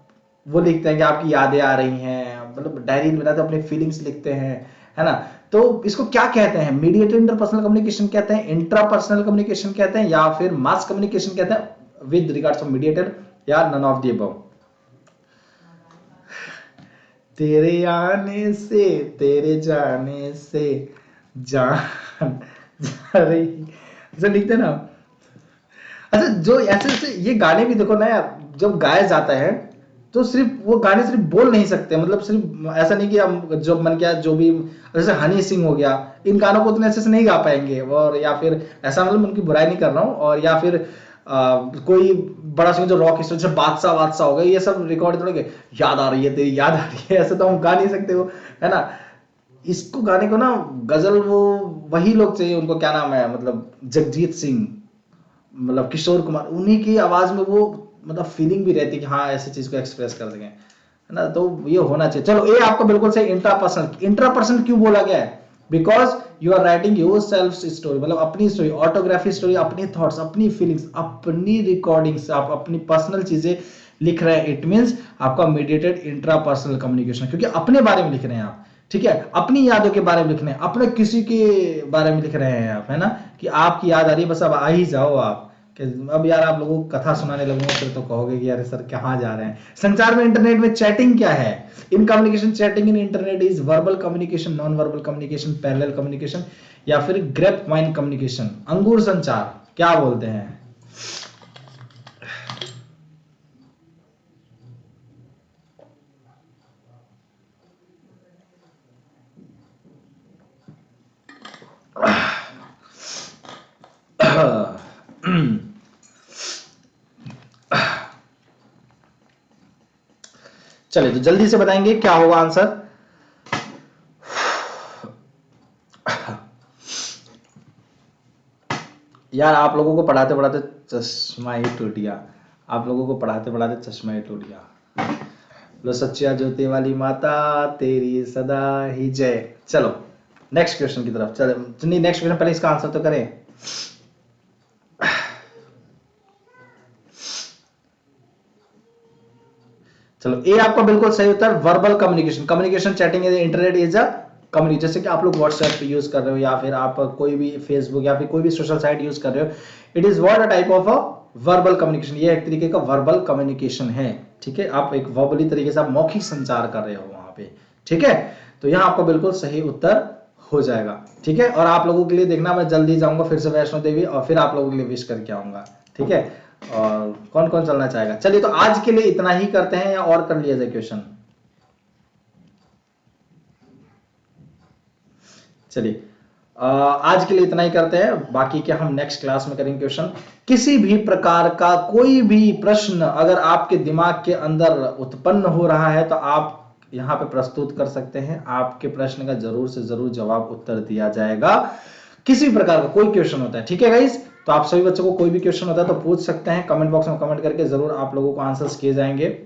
वो लिखते हैं कि आपकी यादें आ रही हैं, मतलब डायरी बनाते हैं, अपनी फीलिंग्स लिखते हैं, है ना। तो इसको क्या कहते हैं? मीडिएटेड इंटरपर्सनल कम्युनिकेशन कहते हैं, इंट्रापर्सनल कम्युनिकेशन कहते हैं, या फिर मास कम्युनिकेशन कहते हैं विद रिगार्ड्स ऑफ मीडिएटेड, या नन ऑफ द अबव। तेरे आने से तेरे जाने से जान जा रही, ऐसे लिखते हैं ना। अच्छा, जो ऐसे ये गाने भी देखो ना यार, जब गाया जाता है तो सिर्फ वो गाने सिर्फ बोल नहीं सकते, मतलब सिर्फ ऐसा नहीं कि हम जो मन किया जो भी, जैसे हनी सिंह हो गया, इन गानों को उतने अच्छे से नहीं गा पाएंगे, और या फिर ऐसा, मतलब उनकी बुराई नहीं कर रहा हूँ, और या फिर कोई बड़ा सिंगर जो रॉक स्टार, जैसे बादशाह हो गए, ये सब रिकॉर्ड थोड़े याद आ रही है तेरी, याद आ रही है, ऐसे तो हम गा नहीं सकते वो, है ना। इसको गाने को ना गजल वो वही लोग चाहिए, उनको क्या नाम है, मतलब जगजीत सिंह, मतलब किशोर कुमार, उन्हीं की आवाज में वो मतलब फीलिंग भी रहती है कि हाँ ऐसी चीज को एक्सप्रेस कर सकें, है ना। तो ये होना चाहिए। चलो, ये आपको बिल्कुल सही। इंट्रापर्सनल, इंट्रापर्सनल क्यों बोला गया है? Because you are writing your self story, मतलब अपनी स्टोरी, ऑटोग्राफी स्टोरी, अपनी थॉट्स, अपनी फीलिंग्स, अपनी रिकॉर्डिंग्स, आप अपनी पर्सनल चीजें लिख रहे हैं। इट मीन्स आपका मीडिएटेड इंट्रापर्सनल कम्युनिकेशन, क्योंकि अपने बारे में लिख रहे हैं आप, ठीक है, अपनी यादों के बारे में लिख रहे हैं, अपने किसी के बारे में लिख रहे हैं आप, है ना, कि आपकी याद आ रही है, बस अब आ ही जाओ आप। अब यार आप लोगों को कथा सुनाने लगूंगा फिर तो कहोगे कि यार सर कहाँ जा रहे हैं। संचार में, इंटरनेट में चैटिंग क्या है? In communication, chatting in internet is verbal communication, non verbal communication, parallel communication, या फिर ग्रेप वाइन कम्युनिकेशन, अंगूर संचार, क्या बोलते हैं? चलिए, तो जल्दी से बताएंगे क्या होगा आंसर। यार आप लोगों को पढ़ाते पढ़ाते चश्मा ही टूट गया, आप लोगों को पढ़ाते पढ़ाते चश्मा ही टूट गया। लो सच्चिया ज्योति वाली माता तेरी सदा ही जय। चलो नेक्स्ट क्वेश्चन की तरफ चलो, नहीं नेक्स्ट क्वेश्चन पहले इसका आंसर तो करें। चलो, ए आपका बिल्कुल सही उत्तर, verbal communication, communication chatting internet is a communication. जैसे कि आप लोग व्हाट्सएप यूज कर रहे हो, या फिर आप कोई भी फेसबुक या फिर कोई भी सोशल साइट यूज कर रहे हो, it is what a type of a verbal communication, ये एक तरीके का वर्बल कम्युनिकेशन है। ठीक है, आप एक वर्बली तरीके से आप मौखिक संचार कर रहे हो वहां पे। ठीक है, तो यहाँ आपका बिल्कुल सही उत्तर हो जाएगा। ठीक है, और आप लोगों के लिए देखना, मैं जल्दी जाऊंगा फिर से वैष्णो देवी, और फिर आप लोगों के लिए विश करके आऊंगा। ठीक है, और कौन कौन चलना चाहेगा? चलिए, तो आज के लिए इतना ही करते हैं, या और कर लिया जाए क्वेश्चन? चलिए, आज के लिए इतना ही करते हैं, बाकी क्या हम नेक्स्ट क्लास में करेंगे क्वेश्चन। किसी भी प्रकार का कोई भी प्रश्न अगर आपके दिमाग के अंदर उत्पन्न हो रहा है तो आप यहाँ पे प्रस्तुत कर सकते हैं, आपके प्रश्न का जरूर से जरूर जवाब उत्तर दिया जाएगा। किसी भी प्रकार का कोई क्वेश्चन होता है, ठीक है गाइस, तो आप सभी बच्चों को कोई भी क्वेश्चन होता है तो पूछ सकते हैं, कमेंट बॉक्स में कमेंट करके जरूर आप लोगों को आंसर्स किए जाएंगे।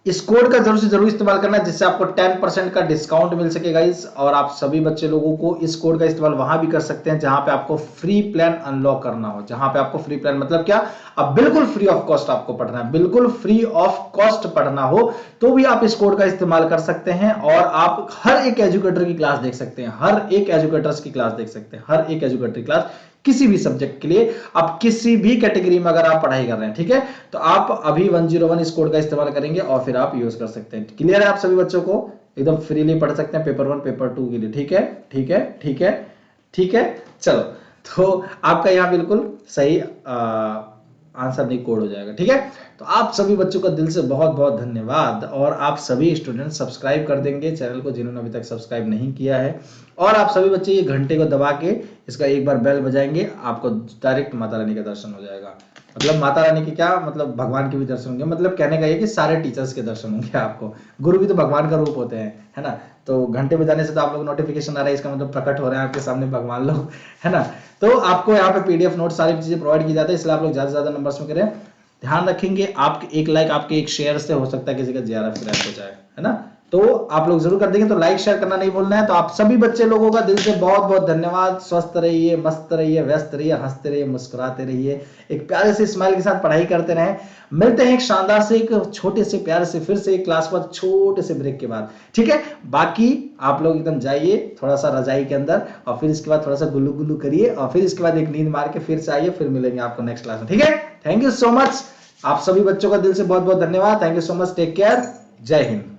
इस कोड का जरूर से जरूर इस्तेमाल करना जिससे आपको 10% का डिस्काउंट मिल सके गाइस, और आप सभी बच्चे लोगों को इस कोड का इस्तेमाल वहां भी कर सकते हैं जहां पे आपको फ्री प्लान अनलॉक करना हो। जहां पे आपको फ्री प्लान मतलब क्या, अब बिल्कुल फ्री ऑफ कॉस्ट आपको पढ़ना है, बिल्कुल फ्री ऑफ कॉस्ट पढ़ना हो तो भी आप इस कोड का इस्तेमाल कर सकते हैं, और आप हर एक एजुकेटर की क्लास देख सकते हैं, हर एक एजुकेटर्स की क्लास देख सकते हैं, हर एक एजुकेटर की क्लास किसी भी सब्जेक्ट के लिए, आप किसी भी कैटेगरी में अगर आप पढ़ाई कर रहे हैं, ठीक है, तो आप अभी 101 इस कोड का इस्तेमाल करेंगे और फिर आप यूज कर सकते हैं। क्लियर है? आप सभी बच्चों को एकदम फ्रीली पढ़ सकते हैं पेपर 1 पेपर 2 के लिए। ठीक है, ठीक है, ठीक है, ठीक है। चलो, तो आपका यहाँ बिल्कुल सही आंसर नहीं कोड हो जाएगा। ठीक है, तो आप सभी बच्चों का दिल से बहुत बहुत धन्यवाद, और आप सभी स्टूडेंट सब्सक्राइब कर देंगे चैनल को जिन्होंने अभी तक सब्सक्राइब नहीं किया है, और आप सभी बच्चे ये घंटे को दबा के इसका एक बार बेल बजाएंगे, आपको डायरेक्ट माता रानी का दर्शन हो जाएगा। मतलब माता रानी के क्या मतलब, भगवान के भी दर्शन होंगे, मतलब कहने का ये कि सारे टीचर्स के दर्शन होंगे आपको। गुरु भी तो भगवान का रूप होते हैं, है ना। तो घंटे बजाने से तो आप लोग नोटिफिकेशन आ रहा है, इसका मतलब प्रकट हो रहे हैं आपके सामने भगवान लोग, है ना। तो आपको यहाँ पे पीडीएफ नोट सारी चीजें प्रोवाइड की जाती है, इसलिए आप लोग ज्यादा से ज्यादा नंबर्स में करें। ध्यान रखेंगे आपके एक लाइक, आपके एक शेयर से हो सकता है किसी का जेआरएफ क्रैक हो जाए, है ना। तो आप लोग जरूर कर देंगे, तो लाइक शेयर करना नहीं भूलना है। तो आप सभी बच्चे लोगों का दिल से बहुत बहुत धन्यवाद। स्वस्थ रहिए, मस्त रहिए, व्यस्त रहिए, हंसते रहिए, मुस्कुराते रहिए, एक प्यारे से स्माइल के साथ पढ़ाई करते रहें। मिलते हैं एक शानदार से, एक छोटे से प्यारे से फिर से एक क्लास पर छोटे से ब्रेक के बाद। ठीक है, बाकी आप लोग एकदम जाइए थोड़ा सा रजाई के अंदर, और फिर इसके बाद थोड़ा सा गुल्लू गुल्लू करिए, और फिर इसके बाद एक नींद मार के फिर से आइए, फिर मिलेंगे आपको नेक्स्ट क्लास में। ठीक है, थैंक यू सो मच। आप सभी बच्चों का दिल से बहुत बहुत धन्यवाद। Thank you so much, take care, जय हिंद।